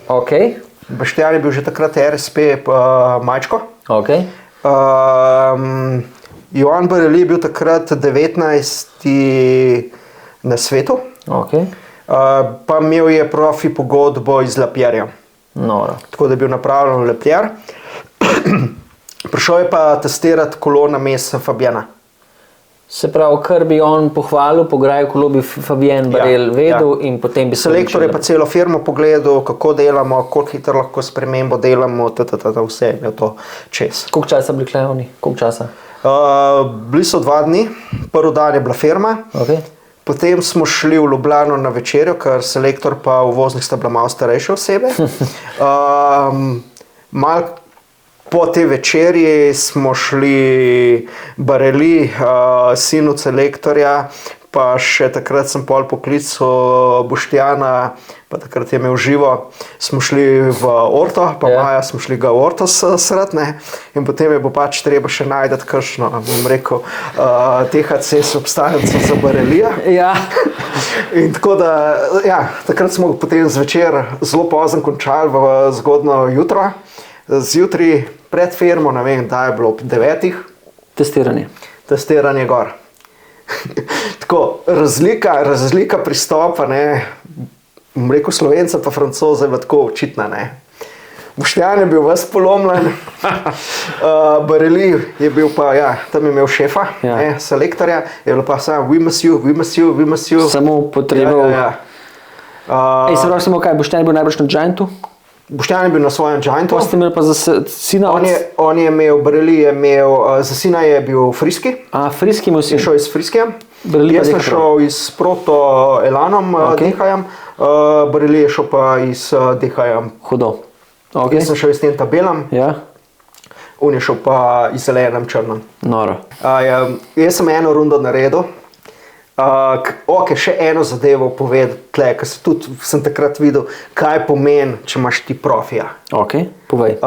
Okay. Boštjan je bil že takrat RSP majčko. Okay. Joan Bareli je bil takrat 19. na svetu. Okay. Pa imel je profi pogodbo iz Lapierja. Noro. Tako da je bil napravljen Lapier. Prišel je pa testirati kolo na mest Fabiana. Se pravi, kar bi on pohvalil, pograjal kolo bi Fabien Barel vedel in potem bi se selektor je pa celo firmo pogledal, kako delamo, koliko hitro lahko spremembo delamo, vse je imel to čez. Koliko časa bili klejoni? Koliko časa? Bili so 2 dni, prvi dan je bila firma. Okay. Potem smo šli v Ljubljano na večerjo, ker selektor pa uvoznik sta bila malo starejše osebe. Malo po tej večerji smo šli Bareli, sinu selektorja, pa še takrat sem pol poklical Boštjana, pa takrat je imel živo, smo šli v Orto, pa Maja smo šli ga v Orto sretne in potem je bo pač treba še najdeti kakšno, bom rekel, THC substanco za barelija. Ja. In tako da, ja, takrat smo potem zvečer zelo pozno končali v zgodno jutro, zjutraj pred firmo, ne vem, da je bilo ob 9. Testiranje gor. Tako, razlika pristopa, ne, bom rekel Slovenca pa Francoza je bila tako očitna, ne. Boštjan je bil ves polomljen, Bareli je bil pa, ja, tam je imel šefa, ne, selektorja, je bilo pa samo we must you. Samo potreboval. Ja. Se pravi samo kaj, Boštjan je bil najbrž na Giantu? Boštjan je bil na svojem Giantu. Pa ste imeli pa za sina? On je imel, Bareli je imel, za sina je bil Friski. Friski imel sin. Je šel iz Friskija. Jaz sem šel iz Proto Elanom, Dehajem. Bareli je šel pa iz Dehajem. Hudo. Jaz sem šel iz tem tabelom. Ja. On je šel pa iz zelenem črnom. Noro. Jaz sem eno rundo naredil. Še eno zadevo povedati, ker sem takrat videl, kaj pomeni, če imaš ti profija. Povej.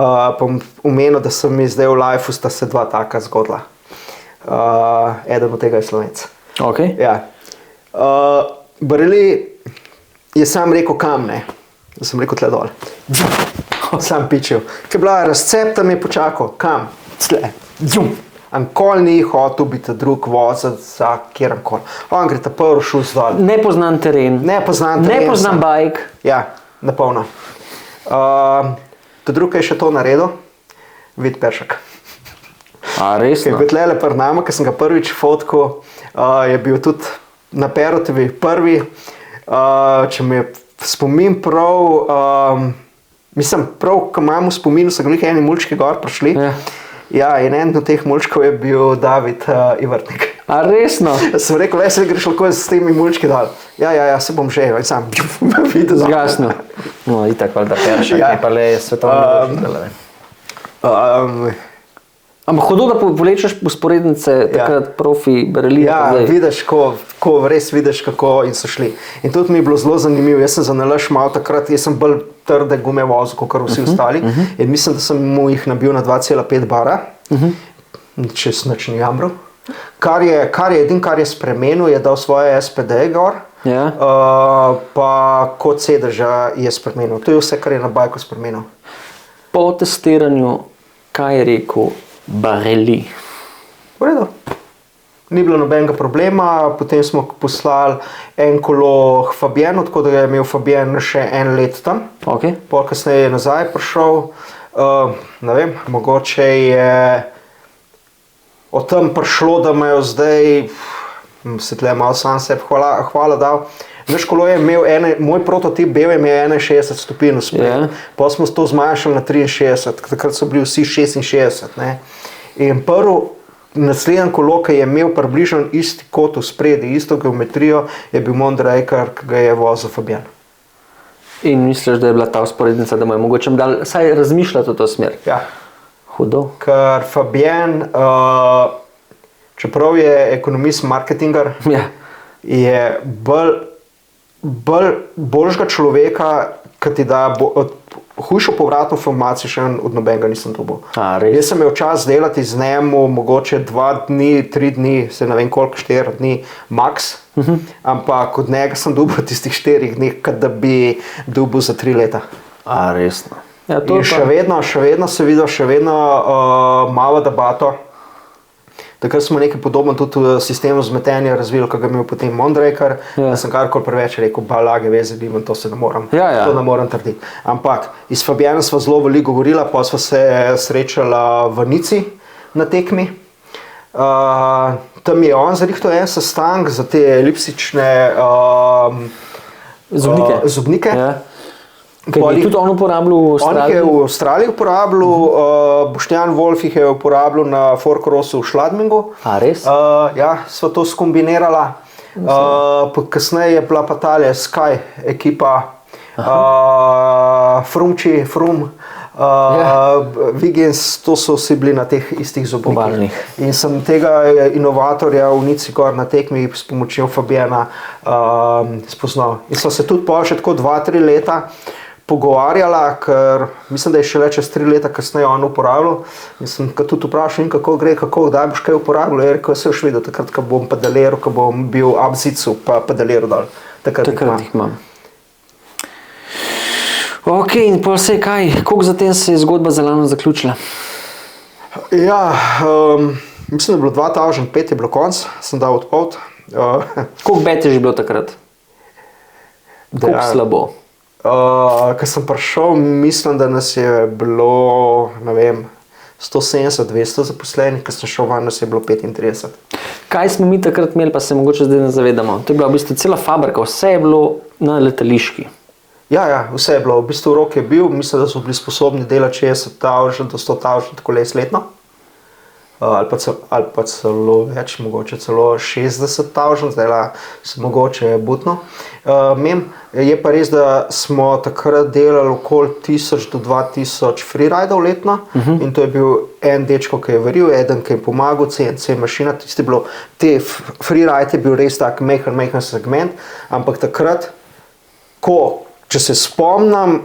Omenil, da sem mi zdaj v lifeu sta se dva taka zgodila. Eden od tega je Slovenc. Ja. Bareli je sam rekel kam, ne. Da sem rekel tle dol. Sam pičil. Ker je bila razcepta, mi je počakal. Kam? Tle. Ankoli ni hotel biti drug voziti za kjerenkoli. On gre ta prvi šus dol. Nepoznan teren. Nepoznan bajk. Ja, napolno. Ta druga je še to naredil. Vid Peršak. Resno? Je bil tlele pred nama, ker sem ga prvič fotkal. Je bil tudi na Perotovi prvi. Če mi je spomin prav, mislim prav, ko imamo v spominu, so ga eni mulčki gor prišli. Ja, in en od teh mulčkov je bil David Ivrtnik. Resno? Sem rekel, vesel greš lahko s temi mulčki dal. Ja, se bom že, in sam videl za. Jasno. No, itak valjda Peršak, je pa le svetovno vrhunec. Ampak hudo, da povlečeš usporednice, takrat profi Bareli. Ja, vidiš, ko res vidiš, kako in so šli. In tudi mi je bilo zelo zanimivo, jaz sem za nalaž malo takrat, jaz sem bolj trde gume vozil, kot vsi ostali. In mislim, da sem mu jih nabil na 2,5 bara, čez nič ni jamral. Kar je spremenil, je dal svoje SPD gor, pa kot sedeža je spremenil. To je vse, kar je na bajku spremenil. Po testiranju, kaj je rekel Bareli? V redu. Ni bilo nobenega problema, potem smo poslali en kolo k Fabienu, tako da je imel Fabien še en let tam. Pol kasneje je nazaj prišel. Ne vem, mogoče je od tam prišlo, da imajo zdaj, se tle malo sam sebi hvala dal. Naš kolo je imel, moj prototip bil je imel 61 stopinj spred. Pa smo to zmanjšali na 63, takrat so bili vsi 66. Ne? In naslednji kolo, ki je imel približno isti kot v spredi, isto geometrijo, je bil Mondraker, ki ga je vozil Fabian. In misliš, da je bila ta usporednica, da mu je mogoče saj razmišljati v to smer? Ja. Hudo. Ker Fabian, čeprav je ekonomist marketingar, je boljšega človeka, ki ti da hujšo povratno informacijo, še od nobenega nisem dobil. Jaz sem imel čas delati z njemu, mogoče 2 dni, 3 dni, se ne vem koliko, 4 dni, max. Ampak od njega sem dobil tistih 4 dni, da bi dobil za 3 leta. Resno. In še vedno se videl, še vedno malo debato. Takrat smo nekaj podobno tudi v sistemu zmetenja razvili, ko ga imel potem Mondraker, da sem karkoli preveč rekel, balage veze, to se ne moram, to ne moram trditi. Ampak iz Fabiana sva zelo veliko govorila, pa sva se srečala v Nici na tekmi. Tam je on zarihtel en sestank za te elipsične zobnike. Kaj je tudi on uporabljal v Avstraliji? On jih je v Avstraliji uporabljal, Boštjan Wolf jih je uporabljal na Forecrossu v Schladmingu. Res? Ja, sva to skombinirala. Kasneje je bila pa tale Sky ekipa, Frum, Vigens, to so vsi bili na teh istih zobnikih. Ovalnih. In sem tega inovatorja v Nici gor na tekmi s pomočjo Fabijana spoznal. In so se tudi pol še tako 2-3 leta pogovarjala, ker mislim, da je šele čez 3 leta kasneje on uporabljal. In sem ga tudi vprašal, kako gre, kdaj boš kaj uporabljal. Je rekel, se boš videl, takrat, ko bom pedaliral, ko bom bil ab zicu, pa pedaliral dol. Takrat jih imam. Ok, in pol se je kaj, koliko zatem se je zgodba z Elanom zaključila? Ja, mislim, da je bilo 2005 je bilo konc, sem dal odpod. Koliko bet je že bilo takrat? Koliko slabo? Ko sem prišel, mislim, da nas je bilo, ne vem, 170-200 zaposlenih, ko sem šel van, nas je bilo 35. Kaj smo mi takrat imeli, pa se mogoče zdaj ne zavedamo? To je bila v bistvu cela fabrika, vse je bilo na letališki. Ja, vse je bilo. V bistvu rok je bil, mislim, da so bili sposobni delati 60 do 100 koles letno. Ali pa celo več, mogoče celo 60 zdaj se mogoče butno. Je pa res, da smo takrat delali okoli 1000 do 2000 freeridov letno in to je bil en dečko, ki je veril, eden, ki je pomagal, CNC mašina, te freeride je bil res tak majhen segment, ampak takrat, če se spomnim,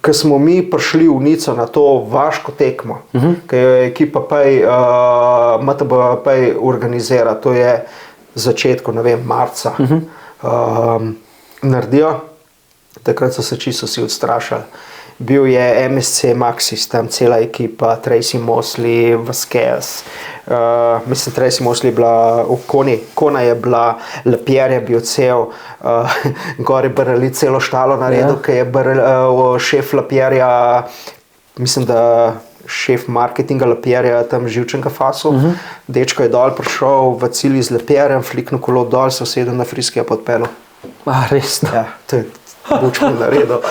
ko smo mi prišli v Nico na to vaško tekmo, ki jo je ekipa MTB organizira, to je v začetku, ne vem, marca, naredijo, takrat so se čisto vsi odstrašali. Bil je MSC Maxis, tam cela ekipa, Tracy Mosley, Vasquez, mislim, Tracy Mosley je bila v Kona je bila, Lapierre je bil cel, gor je Barali celo štalo naredil, ki je šef Lapierja, mislim, da šef marketinga Lapierja tam živčenka fasu, dečko je dol prišel v cilj z Lapierjem, fliknil kolo dol, se usedel na friskija podpelo. Resno? Ja, to je bučko naredil.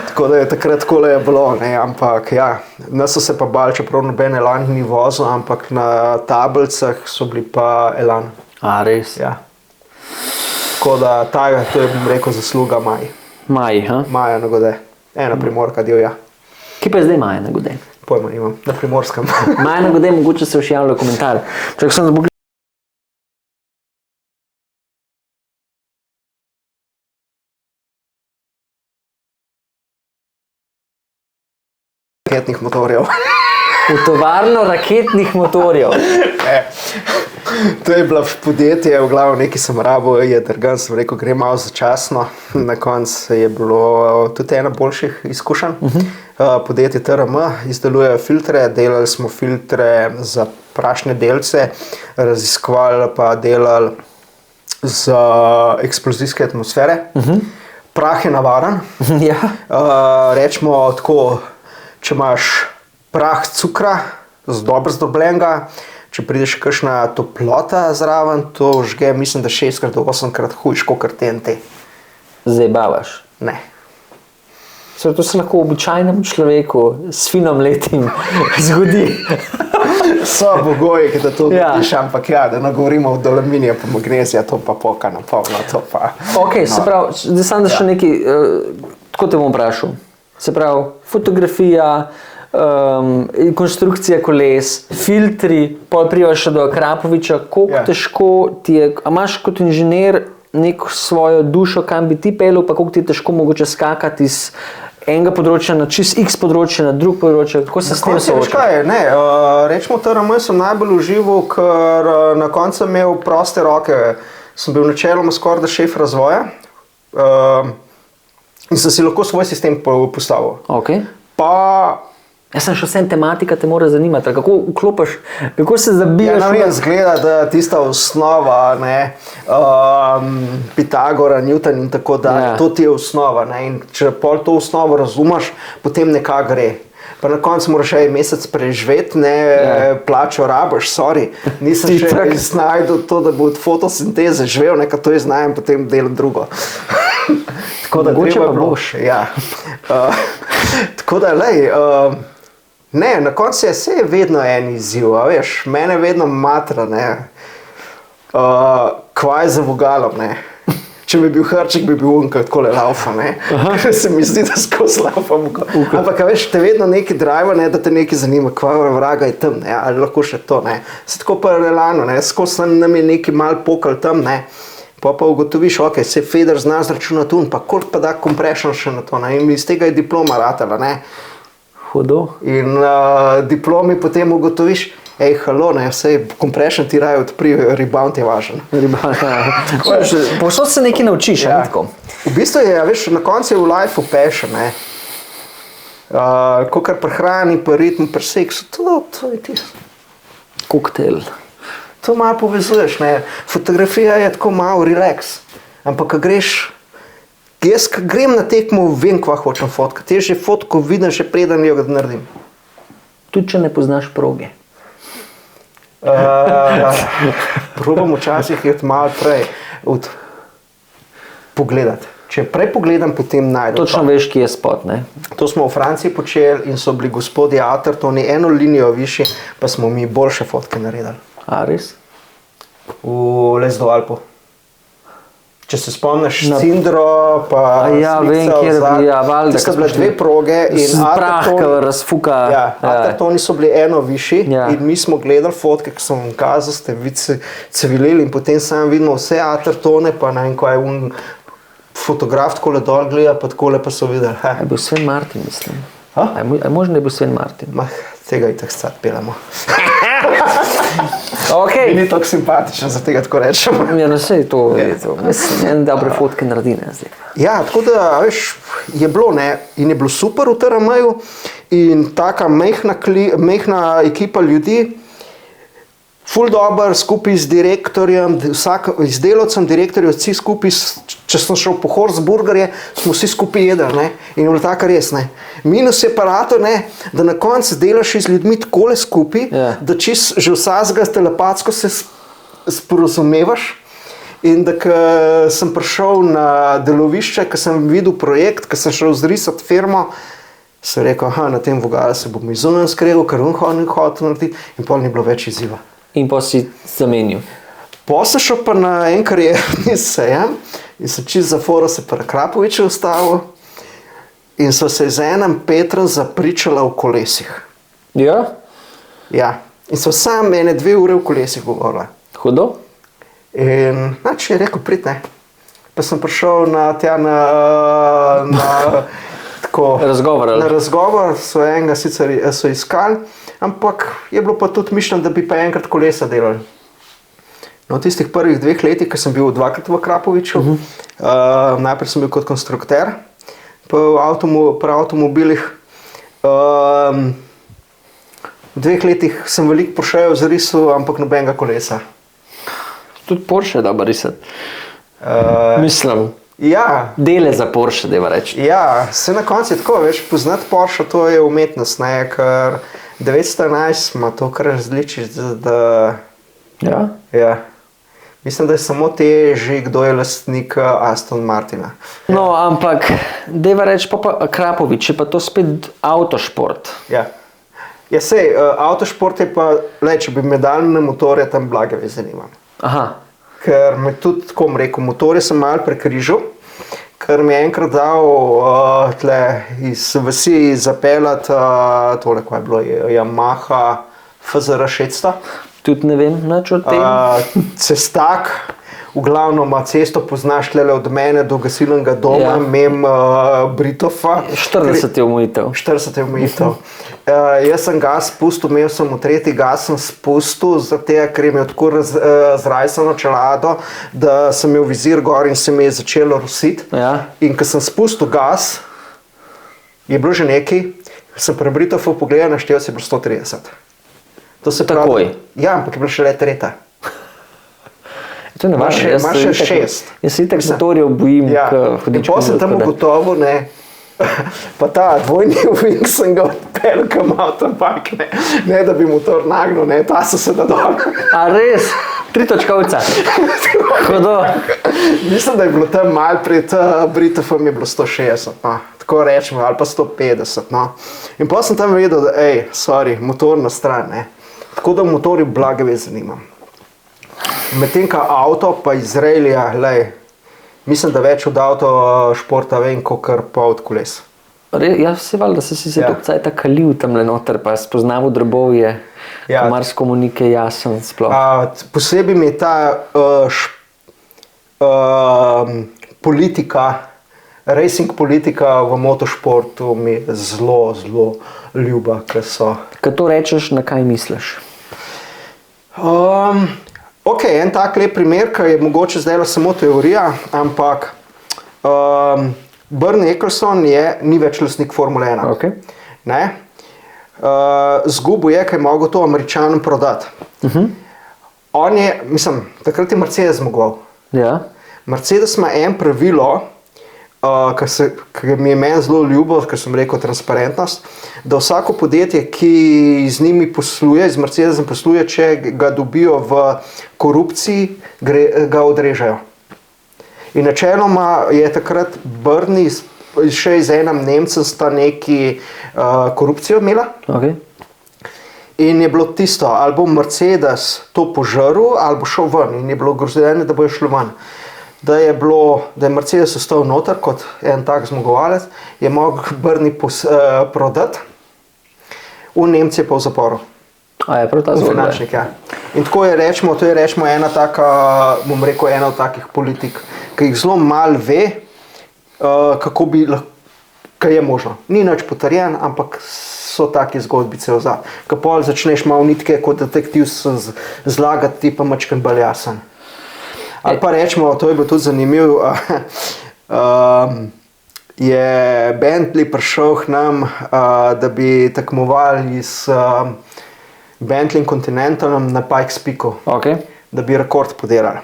Tako da je takrat takole je bilo, ne, ampak ja, nas so se pa bali, čeprav noben Elan ni vozil, ampak na tablicah so bili pa Elan. Res? Ja. Tako da to je, bom rekel, zasluga Maj. Maja Nagode, ena Primorka divja. Kje pa je zdaj Maja Nagode? Pojma nimam, na Primorskem. Maja Nagode, mogoče se už javljajo komentar. Čak sem zbogli. Raketnih motorjev. V tovarno raketnih motorjev. To je bilo podjetje, v glavu nekaj sem rabil, jedrgan, sem rekel, gre malo začasno. Na koncu je bilo tudi ena boljših izkušenj. Podjetje TRM izdeluje filtre, delali smo filtre za prašne delce, raziskovali pa delali za eksplozijske atmosfere. Prah je navaren. Rečemo tako, če imaš prah cukra, dobro zdobljenega, če prideš kakšna toplota zraven, to žge, mislim, da 6 do 8 hujš, kakor TNT. Zabavaš? Ne. To se lahko običajnemu človeku s finom letim zgodi. So pogoji, ki da to vidiš, ampak ja, da ne govorimo o aluminiju pa magnezija, to pa poka na polno, to pa... Ok, se pravi, zdaj sam da še nekaj, tako te bom vprašal. Se pravi, fotografija, konstrukcija koles, filtri, pol privaš še do Akrapoviča, koliko težko ti je, a imaš kot inženir neko svojo dušo, kam bi ti pelil, pa koliko ti je težko mogoče skakati iz enega področja na čist X področje, na drug področje, kako se s tem soočaš? Rečemo, TRM sem najbolj užival, ker na koncu sem imel proste roke, sem bil načeloma skoraj da šef razvoja. In sem si lahko svoj sistem postavil. Jaz sem še vsem tematika te mora zanimati, kako vklopiš, kako se zabijaš. Ja, ne, zgleda, da tista osnova, Pitagora, Newton in tako dalje, to ti je osnova. In če pol to osnovo razumeš, potem nekako gre. Pa na koncu moraš še mesec preživeti, plačo rabiš, nisem še znajdel to, da bo od fotosinteze živel, to je znajem, potem delam drugo. Tako da mogoče pa boš. Ja. Tako da, na koncu je vse vedno en izziv, veš, mene vedno matra, kvaj za vogalom, če bi bil Hrček, bi bil unkrat takole laufa, ne. Se mi zdi, da skozi laufam. Ampak, a veš, te vedno neki driver, ne, da te nekaj zanima, kva vraga je tam, ne, ali lahko še to, ne. Se tako pa relano, ne, skozi nam je neki mal pokal tam, ne. Pa ugotoviš, ok, se Feder zna zračunati un, pa koliko pa da compression še na to, ne, in iz tega je diploma ratala, ne. Hudo. In diplomi potem ugotoviš, halo, ne, vsej compression ti raje odpri, rebound je važen. Povsod se nekaj naučiš, Ja. tako. V bistvu je, veš, na koncu je v lifeu passion, ne. Kakor pri hrani, pri ritmu, pri seksu, to je tisto. Koktel. To malo povezuješ, ne. Fotografija je tako malo relax, ampak ko greš, jaz ko grem na tekmo, vem, kva hočem fotkati. Jaz že fotko vidim, še preden jo naredim. Tudi če ne poznaš proge. Probam včasih iti malo prej pogledati. Če prej pogledam, potem najdem. Točno veš, kje je spot, ne? To smo v Franciji počeli in so bili gospodje Athertoni eno linijo višji, pa smo mi boljše fotke naredili. A res? V Les do Alpo. Če se spomniš Cindro, pa ja, vem, kjer je, ja, valjda. To sta bile dve proge in prah, ki razfuka. Ja, Athertoni so bili eno višji Ja. in mi smo gledali fotke, ki sem vam kazal, ste civilili in potem sam vidimo vse Athertone, pa ne vem, ko je un fotograf takole dol gleda, pa takole pa so videli. Je bil Sven Martin, mislim. Ha? Je možno, da je bil Sven Martin. Tega itak sad pelamo. Okay. Ni tako simpatičen, zato tega tako rečemo. Ja, no sej to, mislim, en dobre fotke naredi, ne, zdaj. Ja, tako da, veš, je bilo, ne, in je bilo super v TRM-ju in taka mehna ekipa ljudi, ful dober, skupaj z direktorjem, z delavcem, direktorjem, vsi skupaj, če sem šel po Horstburgerje, smo vsi skupaj jedli, ne, in je bilo tako res, ne. Minus je pa rato, ne, da na koncu delaš z ljudmi takole skupaj, da čist že vsakega telepatsko se sporozumevaš. In da ko sem prišel na delovišče, ko sem videl projekt, ko sem šel zrisati firmo, sem rekel, na tem vogalu se bom izunaj skregal, ker hotel narediti in pol ni bilo več izziva. In pa si zamenil. Potem sem šel pa na en karierni sejem in sem čist za foro se pri Krapoviču ustavil in so se z enim Petrom zapričala v kolesih. Ja? Ja, in so sam ene 2 ure v kolesih govorila. Hudo? In če je rekel, prid, ne. Pa sem prišel na tako, Razgovor, ali? na razgovor, so enega sicer so iskali, ampak je bilo pa tudi mišljeno, da bi pa enkrat kolesa delali. No, v tistih prvih 2 letih, ko sem bil 2krat v Krapoviču, najprej sem bil kot konstrukter pri avtomobilih. V 2 letih sem veliko Porschejev zarisal, ampak nobenega kolesa. Tudi Porsche je dobro risati. Mislim, Ja, dele za Porsche, deva reči. ja, se na koncu je tako, veš, poznati Porsche, to je umetnost, ne, ker 911 ima to kar različic, da... Ja? Ja. Mislim, da je samo težji, kdo je lastnik Aston Martina. No, ampak, deva reči, pa Krapovič, je pa to spet avtošport. Ja. Ja, sej, avtošport je pa, če bi me dali na motorje, tam blage veze nimam. Aha. Ker me tudi, tako bom rekel, motorje sem malo prekrižal, ker mi je enkrat dal tle iz vasi zapeljati tole, kaj je bilo, Yamaha FZR 600. Tudi ne vem, nič o tem. Cestak, v glavnem cesto poznaš tle od mene do gasilnega doma, Ja. mem Britofa. 40 je omejitev. 40 je omejitev. Jaz sem gas spustil, imel sem v 3. gas sem spustil, zato ker je imel tako zrajsano čelado, da sem imel vizir gor in se mi je začelo rositi. Ja. In ko sem spustil gas, je bilo že nekaj, sem pri Britofu pogledal, naštel se je bilo 130. To se pravi, Takoj? Ja, ampak je bilo šele 3. To je nevarno. Imaš še 6. Jaz se itak motorjev bojim, Ja. ko In hudič potem sem tam ugotovil, ne, pa ta dvojni wing sem ga odpeljal kam avtopak, ne da bi motor nagnil, ne, ta so se da dol. A res? 3 točkovca. Hudo. Mislim, da je bilo tam malo pred Britofom je bilo 160, no. Tako rečemo, ali pa 150, no. In potem sem tam vedel, da, motor na stran, ne. Tako da v motorju blage veze nimam. Medtem, ko avto pa iz Railija, mislim, da več od avtošporta vem, kot pa od koles. Ja, se valjda, da si se Ja. dolgo cajta kalil tam le noter, pa spoznaval drobovje, Ja. marsko mu nike jasen sploh. Posebej mi je ta politika, racing politika v motošportu mi je zelo, zelo ljuba, ker so. Kad to rečeš, na kaj misliš? Ok, en tak lep primer, ki je mogoče zdaj samo teorija, ampak Bernie Ecclestone ni več lastnik Formule 1. Okay. Ne? Zgubil je, ker je mogel to Američanom prodati. On je, mislim, takrat je Mercedes zmagoval. Ja. Mercedes ima en pravilo, ki mi je meni zelo ljubo, ker sem rekel transparentnost, da vsako podjetje, ki z njimi posluje, z Mercedesom posluje, če ga dobijo v korupciji, ga odrežejo. In načeloma je takrat Bernie še z enim Nemcem sta neki korupcijo imela. Okay. In je bilo tisto, ali bo Mercedes to požrl, ali bo šel ven. In je bilo grozljeno, da bo šlo ven. Da je Mercedes ostal noter kot en tak zmagovalec, je mogel Bernie prodati, v Nemci pa v zaporu. A je prav ta zgodba? Finančnik, ja. In tako je rečemo ena taka, bom rekel, ena od takih politik, ki jih zelo malo ve, kako bi lahko, kaj je možno. Ni nič potrjen, ampak so taki zgodbice v zadnjem. Ko pol začneš malo nitke kot detektiv zlagati, ti pa mačken bolj jasen. Ali pa rečemo, to je bilo tudi zanimivo, je Bentley prišel k nam, da bi tekmovali s Bentley Continentalom na Pikes Peaku, Okay. da bi rekord podirali.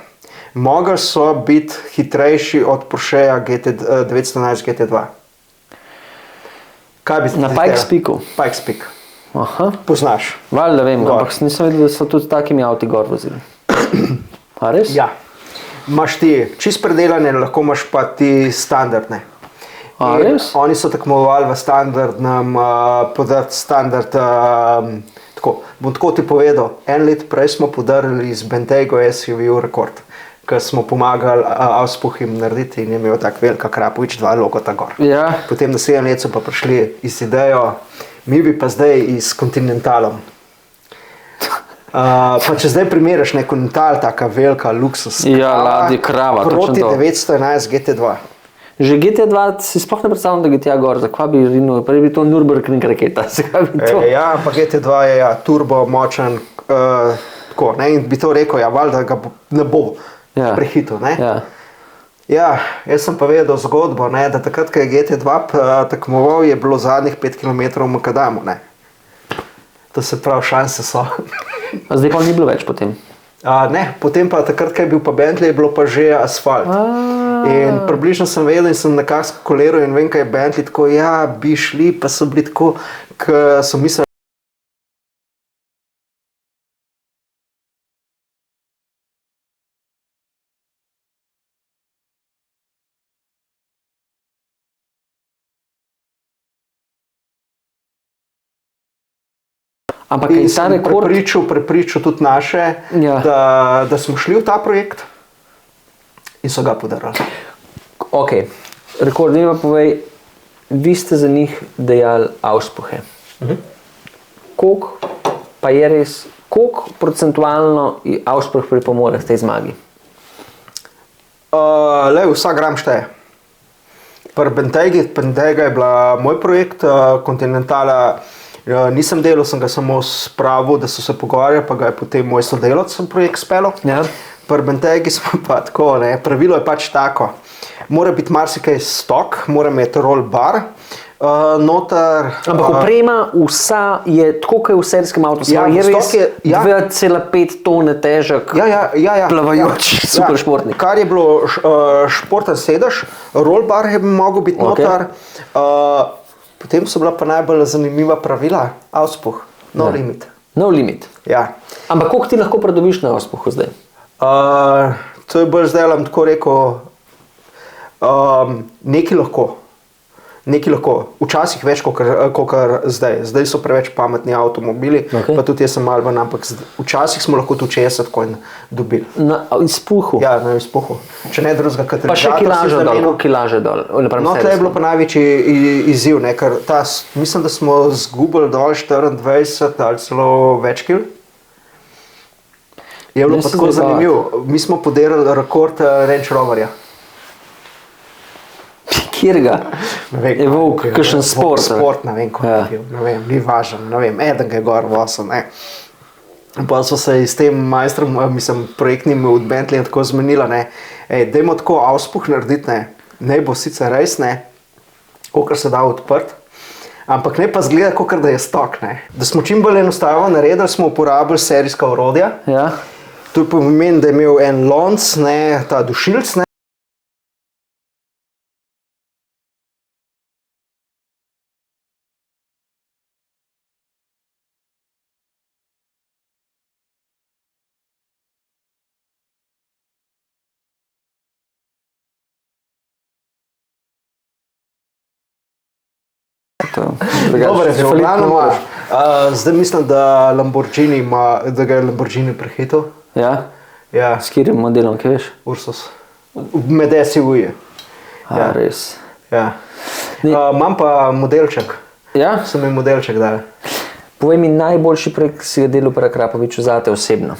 Mogli so biti hitrejši od Porscheja 911 GT2. Kaj bi Na Pikes Peaku? Pikes Peak. Aha. Poznaš? Valjda vem, Gor. ampak nisem vedel, da so tudi s takimi avti gor vozili. A res? Ja. Imaš ti čist predelane, lahko imaš pa ti standardne. A In res? oni so tekmovali v standardnem, podati standard, tako, bom tako ti povedal, en let prej smo podarili z Bentaygo SUV rekord, ker smo pomagali Auspuchim narediti in je imel tak velika Krapovič, 2 logota gor. Ja. Potem naslednje leto so pa prišli iz idejo, mi bi pa zdaj iz Continentalom. Pa če zdaj primeriš nek Continental, taka velika luksus. Ja, ladje krava, proti točno to. 911 GT2. Že GT2 si sploh ne predstavljam, da GT2 gor, zakaj bi rinil, prej bi to Nürburgring raketa, zakaj bi to? Ja, pa GT2 je ja, turbo močen, tako, ne, in bi to rekel, ja, valjda ga ne bo prehitil, ne. Ja. Ja, jaz sem pa vedel zgodbo, ne, da takrat, ko je GT2 tekmoval, je bilo zadnjih 5 km v Makadamu, ne. To se pravi, šanse so. A zdaj pa ni bilo več potem? Ne, potem pa takrat, ko je bil pa Bentley, je bilo pa že asfalt. In približno sem vedel in sem nekako skoleral in vem, kaj je Bentley, tako ja, bi šli, pa so bili tako, ko so mislili, Ampak in je ta sem rekord... prepričal tudi naše, Ja. da smo šli v ta projekt in so ga podarili. Ok, rekord, ne pa povej, vi ste za njih dejali Auspuche. Koliko pa je res, koliko procentualno Auspuch pripomore k tej zmagi? Vsak gram šteje. Pri Bentayga je bila moj projekt, Continentala nisem delal, sem ga samo spravil, da so se pogovarjali, pa ga je potem moj sodelavec projekt speljal. Ja. Pri Bentaygi smo pa tako, ne, pravilo je pač tako. Mora biti marsikaj stok, mora imeti roll bar, noter. Ampak oprema vsa je tako, kot je v serijskem avtu, Ja, je res stok je- ja. 2,5 tone težek, Ja. plavajoč superšportnik. Kar je bilo športen sedež, roll bar je mogel biti Okej. noter. Potem so bila pa najbolj zanimiva pravila, Auspuch, no limit. No limit. Ja. Ampak koliko ti lahko pridobiš na Auspuchu zdaj? To je bolj zdaj, vam tako rekel, nekaj lahko. Nekaj lahko, včasih več kot zdaj. Zdaj so preveč pametni avtomobili, Okay. pa tudi jaz sem malo ven, ampak včasih smo lahko tudi 60 konj dobili. Na izpuhu. Ja, na izpuhu. Če ne drugega, Pa še kilaže dol, koliko kilaže dol. No, to je bilo pa največji izziv, ne, ker mislim, da smo zgubili dol 24 ali celo več kil. Je bilo pa tako zanimivo. Mi smo podirali rekord Range Roverja. Kjer ga? Je volk, kakšen sport? Sport, ne vem, kako je bil, ne vem, ni važen, ne vem, eden ga je gor vosil, ne. Pa so se s tem majstrom, mislim, projektnim od Bentleyjem tako zmenila, ne, dajmo tako avspuh narediti, ne bo sicer res, ne, kolikor se da odprt, ampak ne pa zgleda, kolikor da je stok, ne. Da smo čim bolj enostavno naredili, smo uporabili serijska orodja. Ja. To pomeni, da je imel en lonc, ne, ta dušilc, ne. Dobre, že v glavnem, zdaj mislim, da Lamborghini ima, da ga je Lamborghini prehitel. Ja? Ja, S katerim modelom, kaj veš? Ursus. Med SUV-je. Ja, res. Ja. Imam pa modelček. Ja? Sem mi modelček dal. Povej mi najboljši projekt, ki si ga delal pri Akrapoviču zate osebno.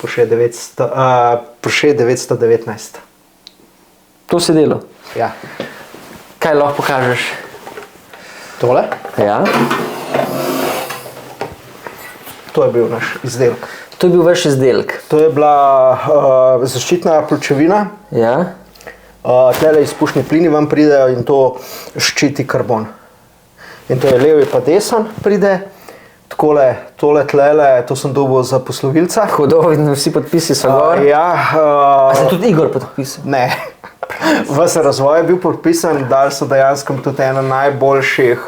Porsche 919. To si delal? Ja. Kaj lahko pokažeš? Tole? Ja? To je bil naš izdelek. To je bil vaš izdelek. To je bila zaščitna pločevina. Ja? Tlele izpušni plini vam pridejo in to ščiti karbon. In to je levi pa desen pride. Takole, tole tlele, to sem dobil za poslovilca. Hudo, in vsi podpisi so gor. Ja. A se tudi Igor podpisal? Ne. Ves razvoj je bil podpisan, dali so dejansko tudi ena najboljših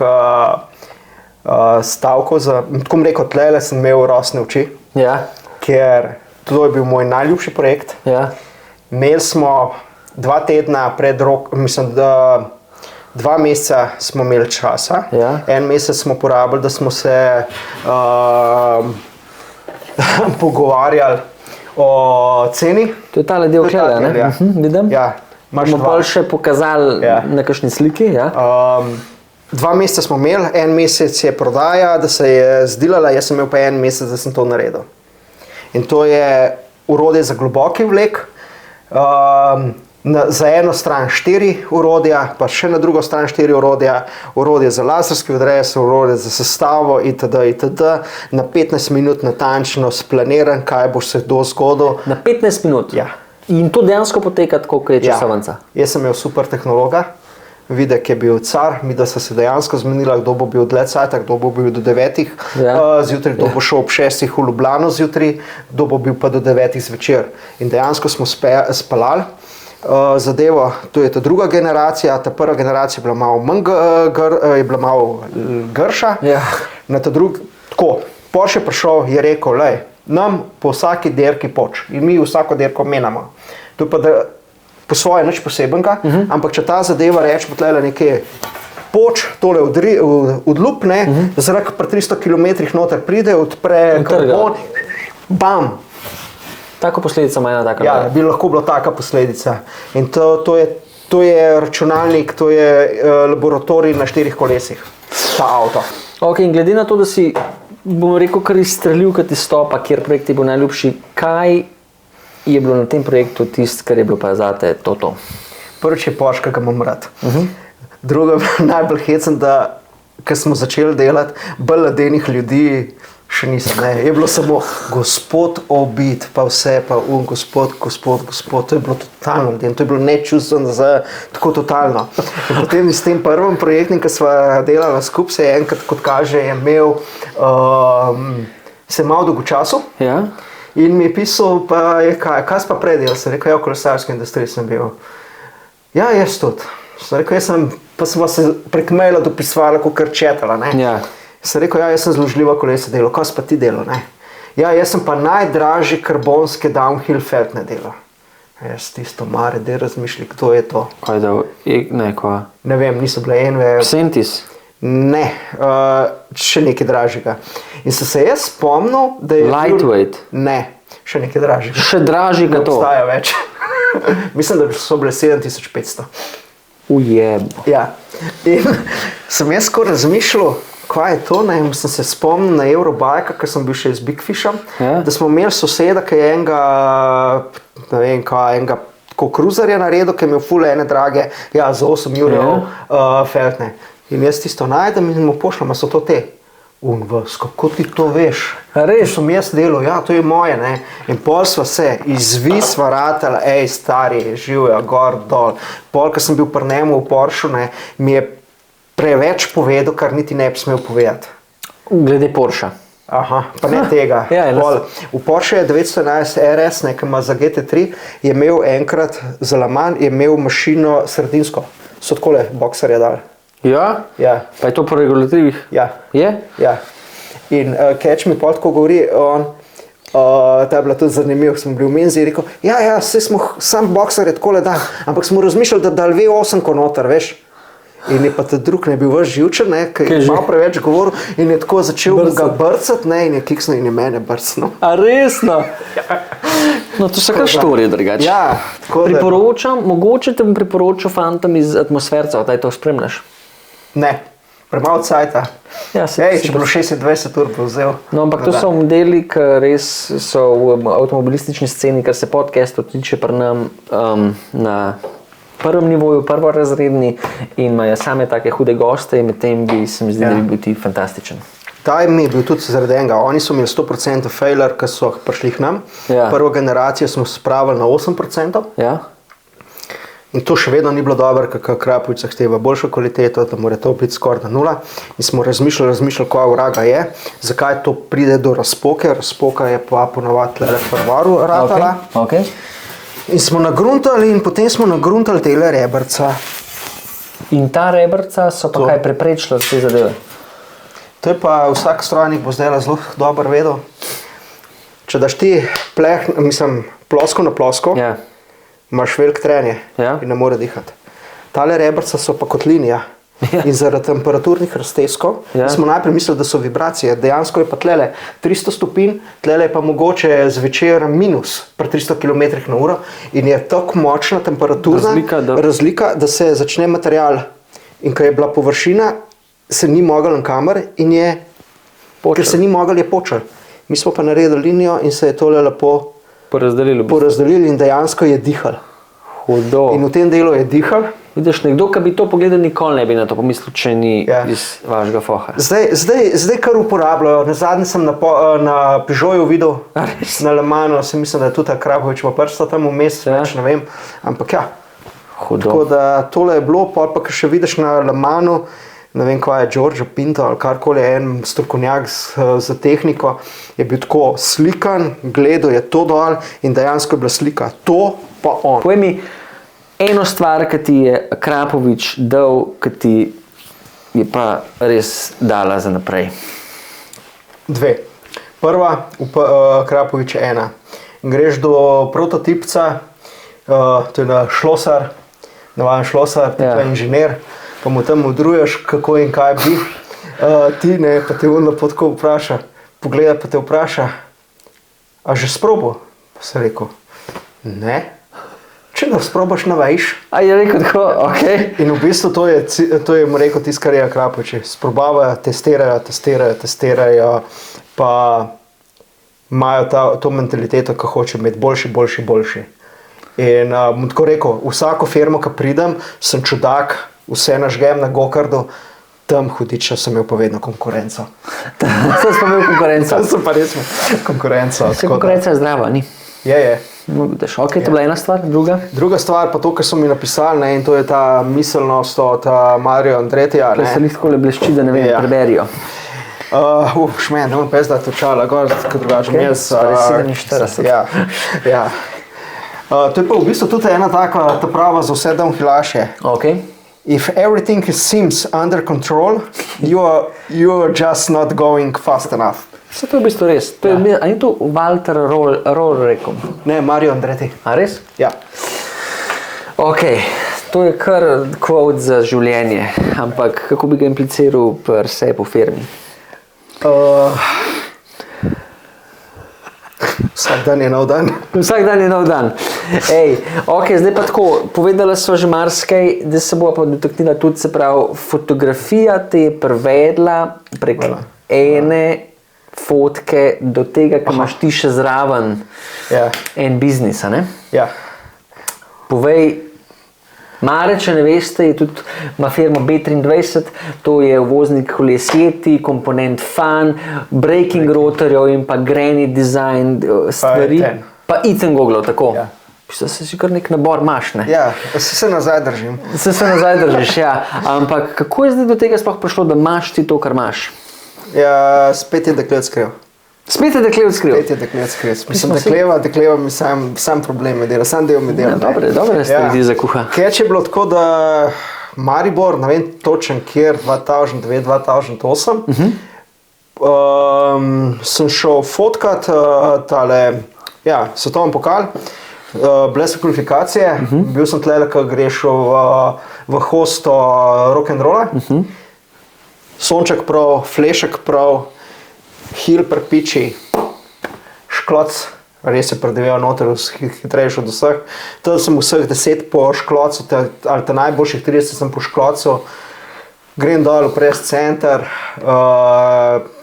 stavkov za, tako rekel, tlele sem imel rosne oči. Ja. Ker to je bil moj najljubši projekt. Ja. Imeli smo 2 tedna pred mislim, da 2 meseca smo imeli časa. Ja. En mesec smo porabili, da smo se pogovarjali o ceni. To je tale del klele, ne? Ja. Vidim? Ja. Bomo bolj še pokazali na kakšni sliki. Ja? 2 meseca smo imeli, en mesec je prodaja, da se je zdelala, jaz sem imel pa en mesec, da sem to naredil. In to je orodje za globoki vlek. Za eno stran 4 orodja, pa še na drugo stran 4 orodja, orodje za laserski odrez, orodje za sestavo itd. Na 15 minut natančno splaniran, kaj bo se do zgodil. Na 15 minut? Ja. In to dejansko poteka tako, kot je časovnica? Ja. Jaz sem imel super tehnologa, Videk je bil car, mi da so se dejansko zmenila, kdo bo bil dlje cajta, kdo bo bil do 9 zjutraj, kdo bo šel ob 6 v Ljubljano zjutraj, kdo bo bil pa do 9 zvečer. In dejansko smo spalali zadevo, to je ta druga generacija, ta prva generacija je bila malo malo grša, na ta drugi, tako, Porsche je prišel, je rekel, lej, nam po vsaki dirki poč in mi vsako dirko menamo. To je pa da po svoje nič posebenega, ampak če ta zadeva reče, bo tlele nekaj poč, tole odlupne, zrak pri 300 km noter pride, odpre karbon, bam! Tako posledica ima ena taka? Ja, bi lahko bila taka posledica. In to je računalnik, to je laboratorij na 4 kolesih, ta avto. Ok, in glede na to, da si, bom rekel, kar izstrelil, kad izstopa, kjer projekt je bil najljubši, kaj je bilo na tem projektu tisto, kar je bilo pa zate to? Prvič je Porsche, ki ga imam rad. Drugo je najbolj hecen, da ko smo začeli delati, bolj ladenih ljudi še nisem. Ne. Je bilo samo gospod obit, pa vse, pa gospod, to je bilo totalno ledeno, to je bilo nečustveno, tako totalno. In potem s tem prvim projektom, ki smo delali skupaj, se je enkrat, kot kaže, je imel se malo dolgočasov. Ja. In mi je pisal, pa je kaj si pa predelal, sem rekel, ja, v kolesarski industriji sem bil. Ja, jaz tudi. Sem rekel, pa smo se prek maila dopisovali, kot četala, ne. Ja. Sem rekel, ja, jaz sem zložljiva kolesa delal, kaj si pa ti delal, ne? Ja, jaz sem pa najdražji karbonske downhill feltne delal. Jaz tisto mare, da razmišljam, kdo je to. Kaj da, kaj? Ne vem, niso bile enve. Sentis? Ne, še nekaj dražjega. In se jaz spomnil, da je... Lightweight? Ne, še nekaj dražjega. Še dražjega to? Ne obstaja več. Mislim, da so bile 7500. Ujebo. Ja, in sem jaz ko razmišljal, kaj je to, ne, sem se spomnil na Eurobike, ker sem bil še iz Big Fisha, da smo imeli soseda, ki je enega, ne vem kaj, enega tako kruzerja naredil, ki je imel ful ene drage, ja, za 8 jurjev feltne. In jaz tisto najdem in mu pošljam, a so to te. Kako ti to veš? Res? To sem jaz delal, ja, to je moje, ne. In pol sva se, izvis sva ratala, stari, živja, gor, dol. Pol, ko sem bil pri njemu v Porscheu, ne, mi je preveč povedal, kar niti ne bi smel povedati. Glede Porsche. Aha, pa ne tega. Ja, v Porsche 911 RS, ki ima za GT3, je imel enkrat za Le Mans, je imel mašino sredinsko. So takole boksarje dali. Ja? Ja. Pa je to po regulativih? Ja. Je? Ja. In Catch mi pol tako govori, ta je bila tudi zanimiv, smo bili v menzi in rekel, ja, vse smo sam boksarje takole da, ampak smo razmišljali, da dal V8 noter, veš. In je pa ta drug ne bil vaš živčen, ki je malo preveč govoril in je tako začel ga brcati, in je kiksnil in je mene brcnil. A resno? No, to so kar štorije drugače. Ja, tako da... Priporočam, mogoče te bom priporočil fantom iz Atmosferca, da to spremljaš. Ne, premalo cajta. Ja, če bilo 26 ur bo vzel. No, ampak to so modeli, ki res so v avtomobilistični sceni, kar se podcastov tiče pri nam na prvem nivoju, prvorazredni in imajo same take hude goste in med tem se mi zdi, da bi bil ti fantastičen. Ta mi je bil tudi zaradi enega. Oni so imeli 100% failure, ki so prišli k nam. Ja. Prvo generacijo smo spravili na 8%. Ja? In to še vedno ni bilo dobro, ker Krapovič zahteva boljšo kvaliteto, da mora to biti skoraj na nula. In smo razmišljali, kaj vraga je, zakaj to pride do razpoke. Razpoka je pa ponavadi tle prvaru ratala. Okay. In smo nagruntali in potem smo nagruntali tele rebrca. In ta rebrca so pa kaj preprečila te zadeve? To je pa vsak strojnik bo zdaj zelo dobro vedel. Če daš ti plosko na plosko, imaš veliko trenje in ne more dihati. Tale rebrca so pa kot linija. In zaradi temperaturnih razteskov smo najprej mislili, da so vibracije. Dejansko je pa tlele 300 stopinj, tlele je pa mogoče zvečer minus pri 300 km/h in je tako močna temperaturna razlika, da se začne material. In ko je bila površina, se ni mogel na kamer in je, ker se ni mogel, je počel. Mi smo pa naredili linijo in se je tole lepo porazdelili in dejansko je dihal. Hudo. In v tem delu je dihal. Vidiš, nekdo, ki bi to pogledal, nikoli ne bi na to pomislil, če ni iz vašega foha. Zdaj kar uporabljajo. Nazadnje sem na Peugeotu videl, na Le Mansu, se mislim, da je tudi Krapovič ima prsta tam vmes, več ne vem. Ampak ja. Hudo. Tako da tole je bilo, pa kar še vidiš na Le Mansu, ne vem, kaj je Giorgio Pinto ali karkoli, en strokovnjak za tehniko, je bil tako slikan, gledal je to dol in dejansko je bila slika. To pa on. Povej mi, eno stvar, ki ti je Krapovič dal, ki ti je pa res dala za naprej. Dve. Prva, Krapovič je ena. Greš do prototipca, to je na Šlosar, navaden Šlosar, ti pa inženir, pa mu tam modruješ, kako in kaj bi. Ti ne, pa te on lepo tako vpraša, pogleda pa te vpraša, a že sprobo? Pa se rekel, ne. Če ga sprobaš, navajiš. A je rekel tako, ok. In v bistvu to je mu rekel tisto, kar je Krapovič. Sprobavajo, testirajo, pa imajo to mentaliteto, ki hoče imeti boljši. In bom tako rekel, vsako firmo, ki pridem, sem čudak, vse nažgem na gokardu, tam hudiča sem imel pa vedno konkurenco. Tam sem imel konkurenco. Tam sem pa res imel konkurenco. Vse konkurenca je zdrava, ni? Je. Ok, to je bila ena stvar, druga? Druga stvar pa to, kar so mi napisali, in to je ta miselnost od Mario Andretija. To se lih takole blešči, da ne vem, preberijo. Šmen, ne bom pes, da je točala, gor, kot drugače mes. 47. Ja. To je pa v bistvu tudi ena taka prava za vse downhillaše. Ok. If everything seems under control, you are just not going fast enough. Se to je v bistvu res. To je, a ni to Walter Roll rekel? Ne, Mario Andretti. A res? Ja. Ok, to je kar quote za življenje, ampak kako bi ga impliciral pri sebi v firmi? Vsak dan je nov dan. Vsak dan je nov dan. Ej, ok, zdaj pa tako, povedala sva že marsikaj, da se bo pa dotaknila tudi, se pravi, fotografija te je prevedla prek ene fotke do tega, ko imaš ti še zraven en biznis, a ne? Ja. Povej, Mare, če ne veste, je tudi ima firma B23, to je uvoznik koles Yeti, komponent Fan, braking rotorjev in pa granit design stvari. Pa Ethan Goglov, tako. Ja. Se si kar nek nabor imaš, ne? Ja, se nazaj držim. Se nazaj držiš, ja. Ampak kako je zdaj do tega sploh prišlo, da imaš ti to, kar imaš? Ja, spet je dekle odskriv. Spet je dekle odskriv? Spet je dekle odskriv. Mislim, dekleva mi sam problem me dela, sam del me dela. Ja, dobre stvari ti zakuha. Keč je bilo tako, da Maribor, ne vem točen kjer, 2009-2008, sem šel fotkat tale, svetovni pokal, bile so kvalifikacije, bil sem tlele, ko greš v hosto rock'n'rolla, sonček prav, flešek prav, hil prpiči, škloc, res je predevel noter, hitrejši od vseh. Tam sem vseh 10 po šklocu, ali ta najboljših 30 sem po šklocu. Grem dol v press center,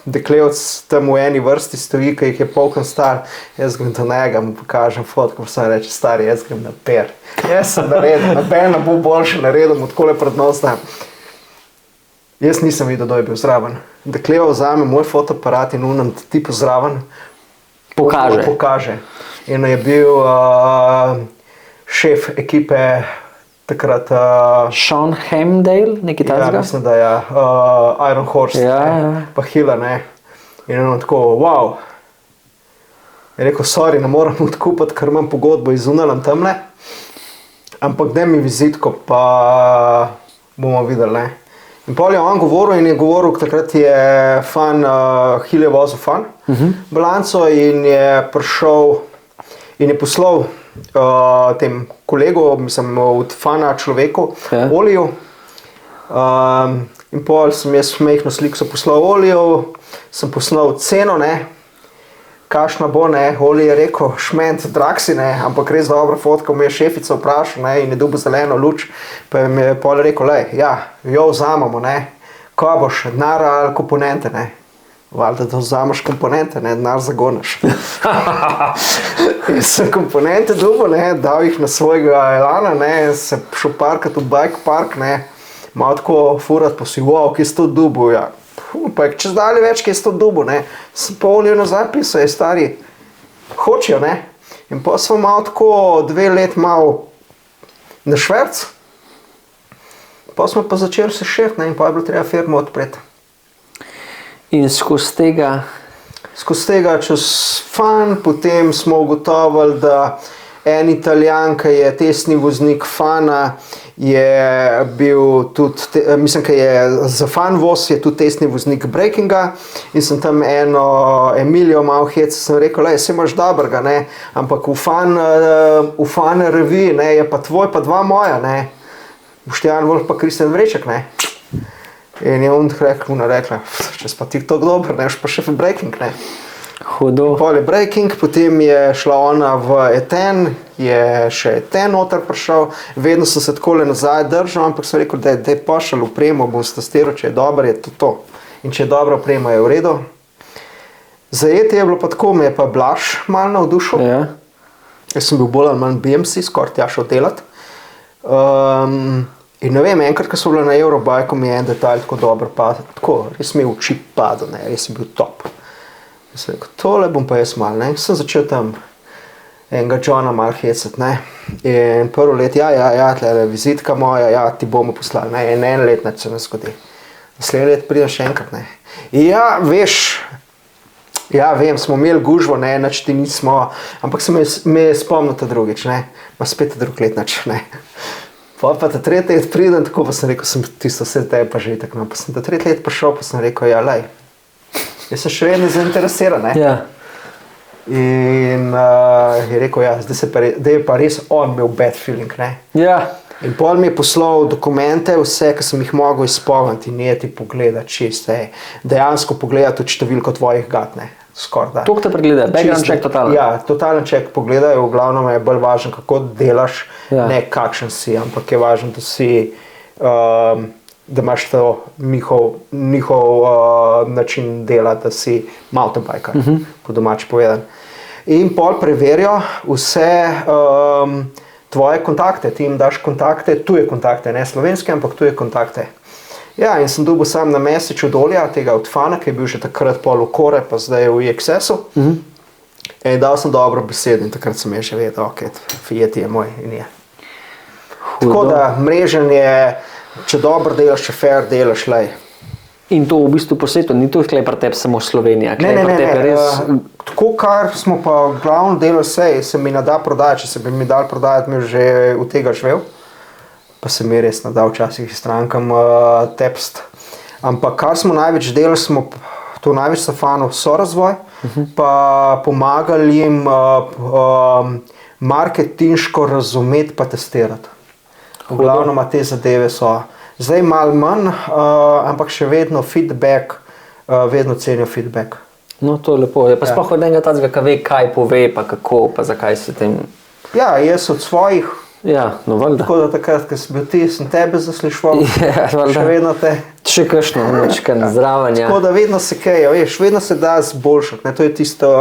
deklevc tam v eni vrsti stoji, ki jih je polkan star. Jaz grem do njega, mu pokažem fotko, pa sem reče, stari, jaz grem na per. Jaz sem naredil, noben bo boljše naredil, mu takole pred nos dam. Jaz nisem videl, da je bil zraven. Dekleva vzame moj fotoaparat in unem tipu zraven pokaže. In je bil šef ekipe takrat... Sean Hemdale, nekaj takega? Ja, mislim, da je Iron Horse, pa Hila, ne. In on tako, wow. Je rekel, sorry, ne moram odkupati, ker imam pogodbo izunalem tamle, ampak daj mi vizitko, pa bomo videli, ne. In pol je on govoril in je govoril, takrat je Fan, Hil je vozil Fan, bilanco in je prišel in je poslal tem kolegu, mislim, od Fana človeku, Oliju. In pol sem jaz mehno sliko poslal Oliju, sem poslal ceno, ne, kakšna bo, ne, Oli je rekel, šment, drag si, ne, ampak res dobra fotka, me je šefica vprašal, ne, in je dobil zeleno luč, pa mi je pol rekel, lej, jo vzamemo, ne, ko boš, denar ali komponente, ne, valjda, da vzameš komponente, ne, denar zagonaš. In sem komponente dobil, ne, dal jih na svojega Elana, ne, se šel parkat v bike park, ne, malo tako furat, pa si, wow, ki si to dobil, ja. Pa je čez dalje več, ki je to dobil, ne. Sem pa Olijo nazaj pisal, je stari, hočejo, ne. In pa smo malo tako 2 let malo na šverc, pa smo pa začeli se širiti, ne, in pa je bilo treba firmo odpreti. In skozi tega čez Fan, potem smo ugotovili, da en Italijan, ki je testni voznik Fana, je bil tudi, mislim, ki je za Fan voz, je tudi testni voznik Breakinga in sem tam eno Emilijo malo hec, sem rekel, lej, se imaš dobrega, ne, ampak v Fan reviji, ne, je pa tvoj, pa 2 moja, ne, Boštjan Volk pa Kristjan Vreček, ne. In je on rekla, če si pa ti tako dober, ne, pa še v Breaking, ne. Hudo. Pol je Breaking, potem je šla ona v Eten, je še Eten noter prišel, vedno sem se takole nazaj držal, ampak sem rekel, da je pošel opremo, bom stestiral, če je dobro, je to. In če je dobra oprema, je v redu. Za Yeti je bilo pa tako, me je pa Blaž malo navdušil. Ja. Jaz sem bil bolj ali manj BMC, skoraj tja šel delati. In ne vem, enkrat, ko so bile na Eurobajku, mi je en detalj tako dober, pa tako, res mi je v čip padel, ne, res je bil top. Jaz sem rekel, tole bom pa jaz mal, ne, sem začel tam enega Johna mal hecati, ne, in prvo let, tlele, vizitka moja, ti bomo poslali, ne, in 1 let neč se ne zgodi. Naslednje let pridem še enkrat, ne. Ja, veš, vem, smo imeli gužvo, ne, neč ti nismo, ampak se me spomnil ta drugič, ne, ma spet drug let neč, ne. Pa ta 3. let pridem, tako pa sem rekel, sem tisto vse tebi pa že itak, no, pa sem ta 3. let prišel, pa sem rekel, lej, Jaz sem še vedno zainteresiran. Ne? Ja. In je rekel, ja, zdaj je pa res on imel bad feeling. Ne? Ja. In pol mi je poslal dokumente, vse, ki sem jih mogel izpolniti in je ti pogledati čiste. Dejansko pogledati tudi številko tvojih gat, ne. Skoraj da. To, te pregleda, background check totalen. Ja, totalen check pogledajo, v glavnem je bolj važno, kako delaš, ne kakšen si, ampak je važno, da si, da imaš to njihov način dela, da si mountainbiker, po domači povedan. In pol preverijo vse tvoje kontakte, ti jim daš kontakte, tuje kontakte, ne slovenske, ampak tuje kontakte. Ja, in sem dobil sam na message od Olja, tega od Fana, ki je bil že takrat pol v Kore, pa zdaj v EXS-u. In dal sem dobro besedo in takrat sem že vedel, ok, Fiat je moj in je. Tako da mreženje, če dobro delaš, če fair delaš, lej. In to v bistvu po svetu, ni to tukaj pri tebi samo Slovenija. Ne. Tako, kar smo pa glavno delali se mi nada prodajati, če se bi mi dal prodajati, mi že v tega živel. Pa se mi res nada včasih strankam tepst. Ampak kar smo največ delali, smo to največ sa fanov sorazvoj, pa pomagali jim marketinško razumeti pa testirati. V glavnem te zadeve so. Zdaj malo manj, ampak še vedno feedback, vedno cenijo feedback. No, to je lepo. Je pa sploh od enega tazga, ki ve, kaj pove, pa kako, pa zakaj se tem... Ja, jaz od svojih. Ja, no, valjda. Tako da takrat, ko sem bil ti, sem tebe zaslišval. Ja, valjda. Še vedno te. Še kakšno, nočka nazdravanja. Tako da vedno se kejo, veš, vedno se da zboljšati. To je tisto,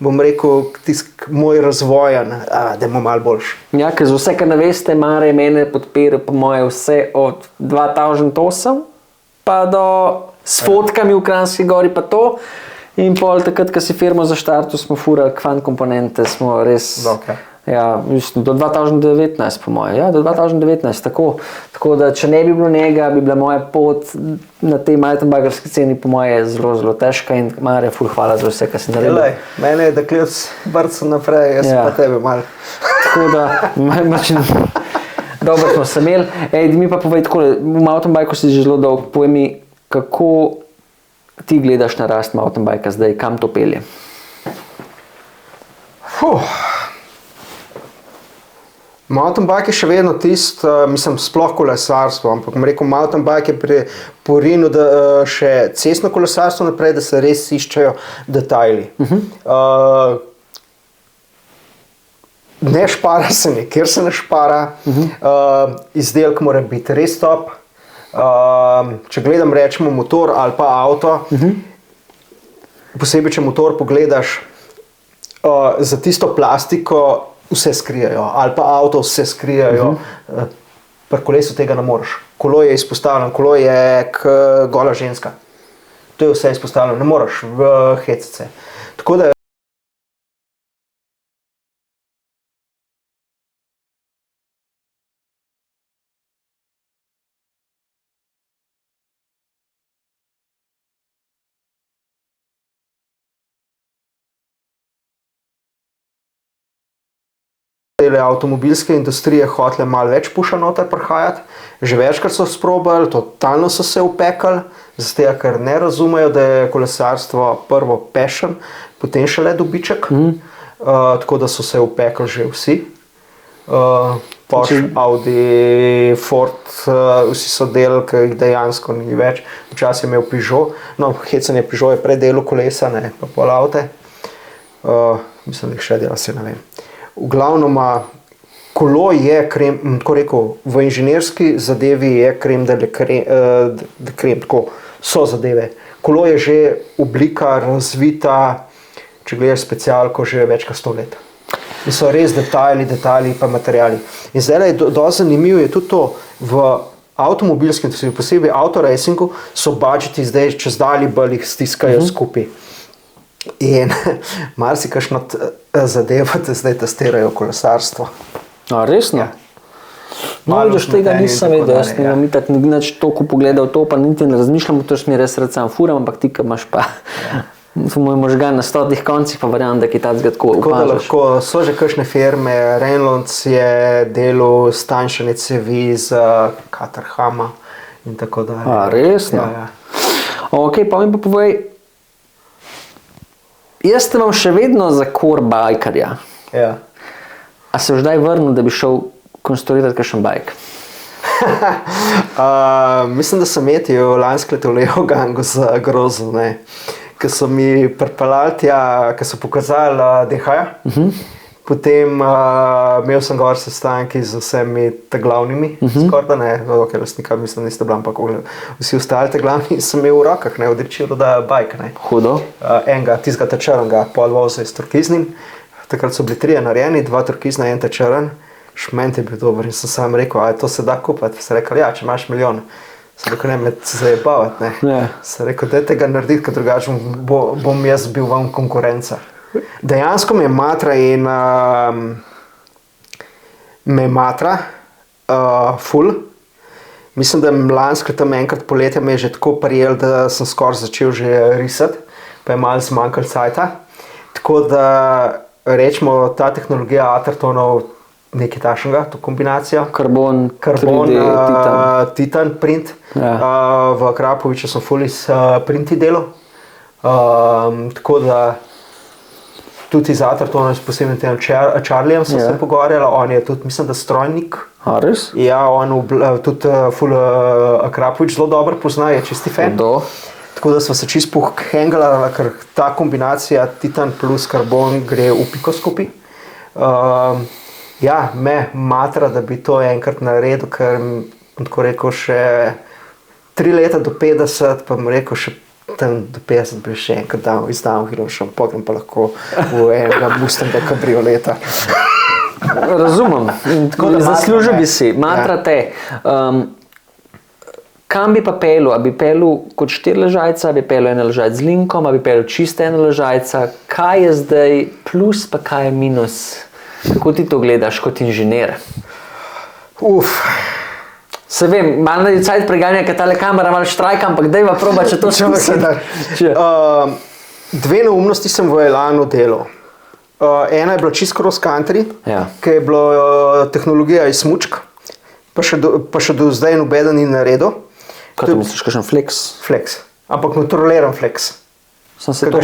bom rekel, moj razvojan, da imamo malo boljši. Ja, ker za vse, kar ne veste, Mare mene podpira po moje vse od 2008 pa do s fotkami v Kranjski Gori pa to. In pol takrat, ko si firmo zaštartil, smo furali kvant komponente, smo res... Okay. Ja, do 2019 po moje, ja, do 2019, tako da če ne bi bilo njega, bi bila moja pot na tej mountainbikerski sceni po moje zelo, zelo težka in Mare, ful hvala za vse, kar si naredil. Jelej, mene je deklic brco naprej, jaz pa tebe malo. Tako da, dobro smo se imeli. Mi pa povej tako, v mountainbiku si že zelo dolgo, povej mi, kako ti gledaš na rast mountainbika zdaj, kam to pelje? Mountainbike je še vedno tisto, mislim, sploh kolesarstvo, ampak rekel, mountainbike je porinil še cestno kolesarstvo naprej, da se res iščejo detajli. Ne špara se nikjer se ne špara, izdelek mora biti res top. Če gledam, rečemo, motor ali pa avto, posebej, če motor pogledaš, za tisto plastiko vse skrijejo, ali pa avto vse skrijejo, pri kolesu tega ne moreš. Kolo je izpostavljeno, kolo je gola ženska. To je vse izpostavljeno, ne moreš v hecce. Tako da avtomobilske industrije hotele malo več puša noter prihajati. Že večkrat so sprobali, totalno so se upekali, zato ker ne razumejo, da je kolesarstvo prvo passion, potem šele dobiček. Tako da so se upekali že vsi. Porsche, Audi, Ford, vsi so delali, ki jih dejansko ni več. Včasih je imel Peugeot, no, hecanje Peugeot je predelo kolesa, ne, pa pol avte. Mislim, da jih še dela, se ne vem. V glavnem, kolo je krem, tako rekel, v inženirski zadevi je krem, da krem, tako so zadeve. Kolo je že oblika razvita, če gledaš specialko, že več kot 100 let. In so res detajli pa materijali. In zdaj je dosti zanimivo je tudi to, v avtomobilskem, posebej autoracingu, so budžeti zdaj čez dalje bolj jih stiskajo skupaj. In marsikakšno zadevo te zdaj testirajo kolesarstvo. A, resno? No, vidiš, tega nisem vedel, jaz nimam itak nič toliko pogledal to, pa niti ne razmišljam, to mi res rad sam furam, ampak ti, ki imaš pa moj možgan na 100 koncih, pa verjamem, da ki ta zgradko opažaš. Tako da lahko, so že kakšne firme, Reynolds je delal stanjšanje cevi z Caterhama in tako dalje. A, resno? Ja. Ok, pa mi pa povej, Jaz te imam še vedno za core bajkarja. Ja. A se zdaj vrnil, da bi šel konstruirati kakšen bajk? Mislim, da sem metil lansko leto v Leogangu za grozo, ker so mi pripeljali tja, ker so pokazali DH-ja. Potem imel sem gor sestanki z vsemi te glavnimi, skoraj da ne, ok, lastnika mislim, niste bila, ampak vsi ostali te glavni sem imel v rokah, odrečilo, da je bajk. Hudo. Enega, tistega tečrnega, podvoza s turkiznim. Takrat so bili 3 narejeni, 2 turkizna, 1 tečrn. Šment je bil dober in sem sam rekel, a to se da kupiti. Sem rekel, ja, če imaš milijon. Sem rekel, ne, me zajebavati, ne. Ja. Sem rekel, dajte ga narediti, ker drugače bom jaz bil vam konkurenca. Dejansko me je matra in me matra ful. Mislim, da lansko tam enkrat poletja me je že tako prijel, da sem skoraj začel že risati, pa je malo zmanjkalo cajta. Tako da rečemo, ta tehnologija Athertonov nekaj takšnega, to kombinacijo. Karbon 3D, titan print. Ja. V Krapoviču sem ful iz printi delal. Tako da tudi z Athertonom, s posebnim tem Charliejem sem se pogovarjala, on je tudi, mislim, da strojnik. A res? Ja, on tudi ful Krapovič zelo dobro pozna, je čisti fan. Tako da smo se čisto pohengala, ker ta kombinacija titan plus karbon gre v piko skupaj. Ja, me matra, da bi to enkrat naredil, ker tako rekel še 3 leta do 50, pa bom rekel še tam do 50 bi še enkrat iz downhillom šel, potem pa lahko v enega Mustanga kabrioleta. Razumem, zaslužil bi si, matra te. Kam bi pa pelil? A bi pelil kot 4 ležajca, a bi pelil 1 ležajc z linkom, a bi pelil čisto 1 ležajca? Kaj je zdaj plus, pa kaj je minus? Kako ti to gledaš kot inženir? Se vem, malo na cajt preganja, ker tale kamera malo štrajka, ampak dajva proba, če to skusim. 2 neumnosti sem v Elanu delal. Ena je bila čisto cross country, ker je bila tehnologija iz smučk, pa še do zdaj nobeden ni naredil. Kaj to misliš, kakšen flex? Flex, ampak kontroliran flex. Sem se to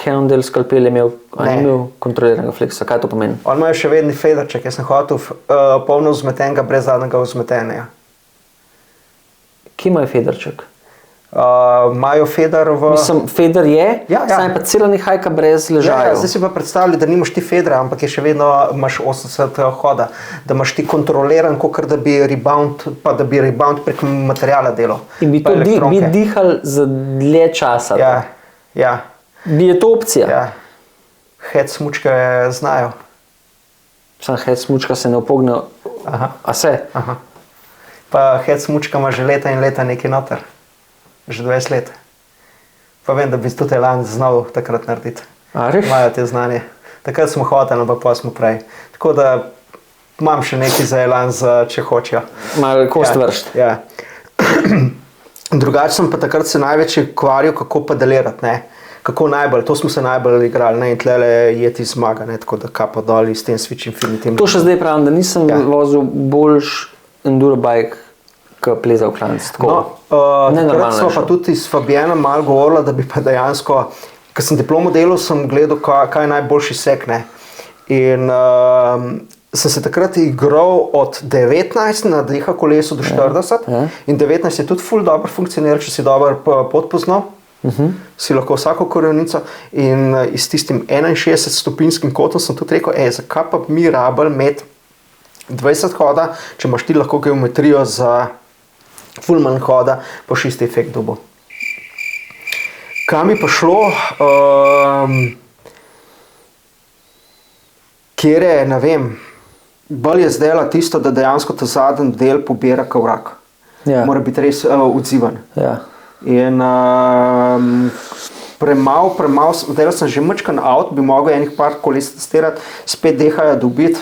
Cannondale skalpel imel, a ni imel kontroliranega flexa, kaj to pomeni? On imajo še vedni federček, jaz sem hotel polno vzmetenega, brez zadnjega vzmetenja. Kje imajo federček? Imajo feder v... Mislim, feder je, saj pa cela nehajka brez ležajev. Ja, zdaj si pa predstavljali, da nimaš ti fedra, ampak je še vedno imaš 80 hoda, da imaš ti kontroliran, kakor da bi rebound, pa da bi rebound prek materijala delal. In bi to dihal za dlje časa? Ja. Bi je to opcija? Ja. Head smučke znajo. Sam head smučka se ne upogne, a se? Aha. Pa head smučka ima že leta in leta nekaj noter. Že 20 let. Pa vem, da bi tudi Elan znal takrat narediti. Imajo te znanje. Takrat smo hoteli, ampak pa smo prej. Tako da imam še nekaj za Elan, če hočejo. Malo kost vršt. Ja. Drugače sem pa takrat se največ ukvarjal, kako pedalirati, kako najbolj, to smo se najbolj igrali, in tlele je ti zmaga, tako da kapa dol s tem Switch Infinitim. To še zdaj pravim, da nisem vozil boljš enduro bike, kot pleza v klanc. Takrat smo pa tudi s Fabijanom malo govorila, da bi pa dejansko, ker sem diplomo delal, sem gledal, kaj je najboljši sek, in sem se takrat igral od 19 na DH kolesu do 40 in 19 je tudi ful dobro funkcioniral, če si dobro pot poznal. Si lahko vsako koreninico in s tistim 61 stopinskim kotom sem tudi rekel, zakaj pa mi rabili imeti 20 hoda, če imaš ti lahko geometrijo za ful manj hoda, pa še isti efekt dobo. Kam je pa šlo, kjer je, ne vem, bolj je zdela tisto, da dejansko ta zadnji del pobira kavrak. Mora biti res odzivan. In premalo, delal sem že mačkan avt, bi mogel enih par koles testirati, spet DH-ja dobiti.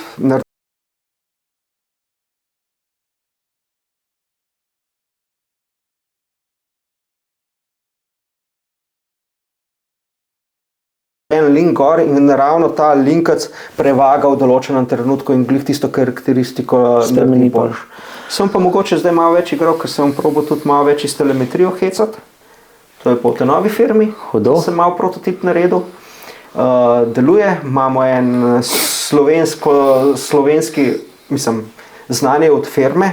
En link gor in ravno ta linkac prevaga v določenem trenutku in glih tisto karakteristiko spremeni boljš. Sem pa mogoče zdaj malo več igral, ker sem probal tudi malo več iz telemetrijo hecati. To je po tej novi firmi, sem malo prototip naredil. deluje. Imamo en slovenski, mislim, znanje od firme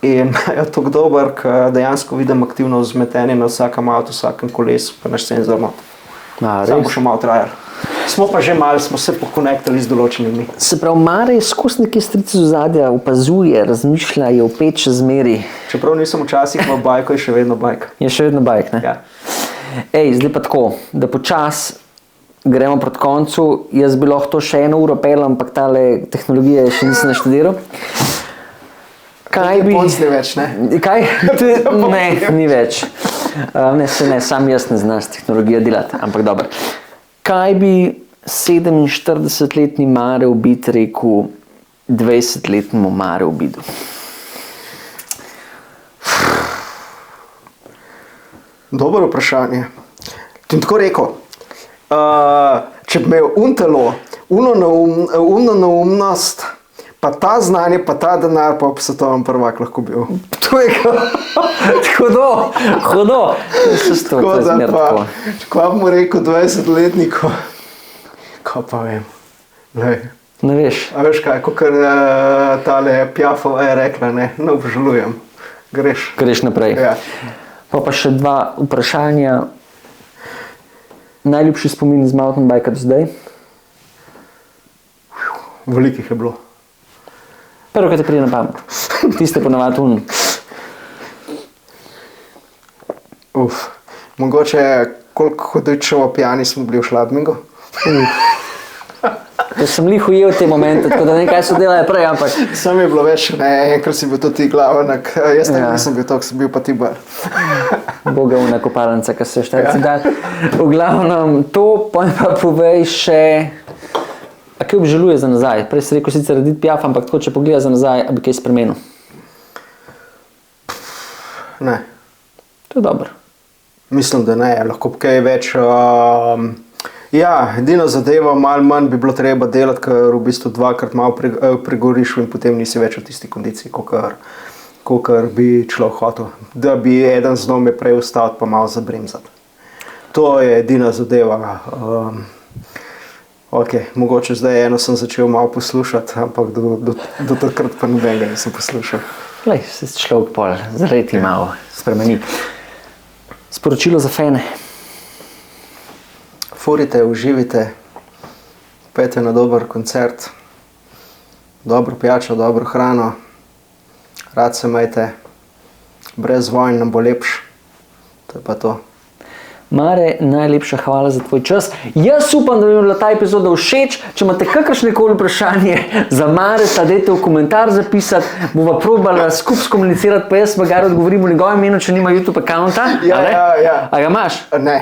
in je tako dober, ker dejansko vidim aktivno vzmetenje na vsakem avtu, vsakem kolesu, pa naš senzor not. Samo še malo trajal. Smo pa že malo, smo se pokonektali z določenimi. Se pravi, Mare skozi neke strice v zadja opazuje, razmišlja, je opet še zmeri. Čeprav nisem včasih v bajku, je še vedno bajk. Je še vedno bajk, ne? Ja. Ej, zdaj pa tako, da počas gremo proti koncu, jaz bi lahko to še 1 uro pel, ampak tale tehnologija še nisem naštudiral. Kaj bi... Konc ni več, ne? Kaj? Ne, ni več. Sam jaz ne znam s tehnologijo delati, ampak dobro. Kaj bi 47-letni Mare Obid rekel 20-letnemu Mare Obidu? Dobro vprašanje. Ti bom tako rekel, če bi imel untelo, uno neumnost, pa ta znanje, pa ta denar, pa bi svetovni prvak lahko bil. To je hudo. Tako da pa, ko bi mu rekel 20-letniku, ko pa vem, lej. Ne veš. A veš kaj, kakor tale Piafova je rekla, ne obžalujem, greš naprej. Ja. Pa še 2 vprašanja. Najljubši spomin iz mountain bikea do zdaj? Velikih je bilo. Prvo, kaj te pride na pamet. Tiste ponavadi Mogoče, koliko hudičevo pijani smo bili v Šladmingu. Jaz sem lih ujel te momente, tako da ne kaj so delali prej, ampak... Sam je bilo več, ne, enkrat si bil to ti glavanak, jaz nisem bil to, sem bil pa ti bar. Boga una kopalnica, ki se štajci dal. V glavnem, to pa povej še... A kaj obžaluje za nazaj? Prej si rekel sicer Edith Piaf, ampak tako, če pogleda za nazaj, a bi kaj spremenil? Ne. To je dobro. Mislim, da ne, lahko kaj več. Ja, edina zadeva, malo manj bi bilo treba delati, ker v bistvu 2-krat malo pregoriš in potem nisi več v tisti kondiciji, kakor bi človek hotel. Da bi eden znome prej vstal, pa malo zabremzati. To je edina zadeva. Mogoče zdaj eno sem začel malo poslušati, ampak do takrat pa nobenega nisem poslušal. Glej, se človek pol zareti malo spremeni. Sporočilo za fene. Furite, uživite, pejte na dober koncert, dobro pijačo, dobro hrano, rad se majte, brez vojn nam bo lepš. To je pa to. Mare, najlepša hvala za tvoj čas. Jaz upam, da bi vam bila ta epizoda všeč. Če imate kakršnekoli vprašanje za Mareta, dajte v komentar zapisati, bova probala skupaj skomunicirati, pa jaz ga odgovorim v njegovem imenu, če nima YouTube accounta. Ja. A ga imaš? Ne.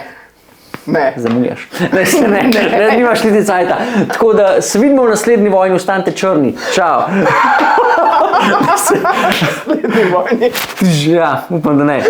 Zamujaš. Ne, nimaš niti cajta. Tako da se vidimo v naslednji vojni, ostanite črni. Čau. Naslednji vojni. Ja, upam, da ne.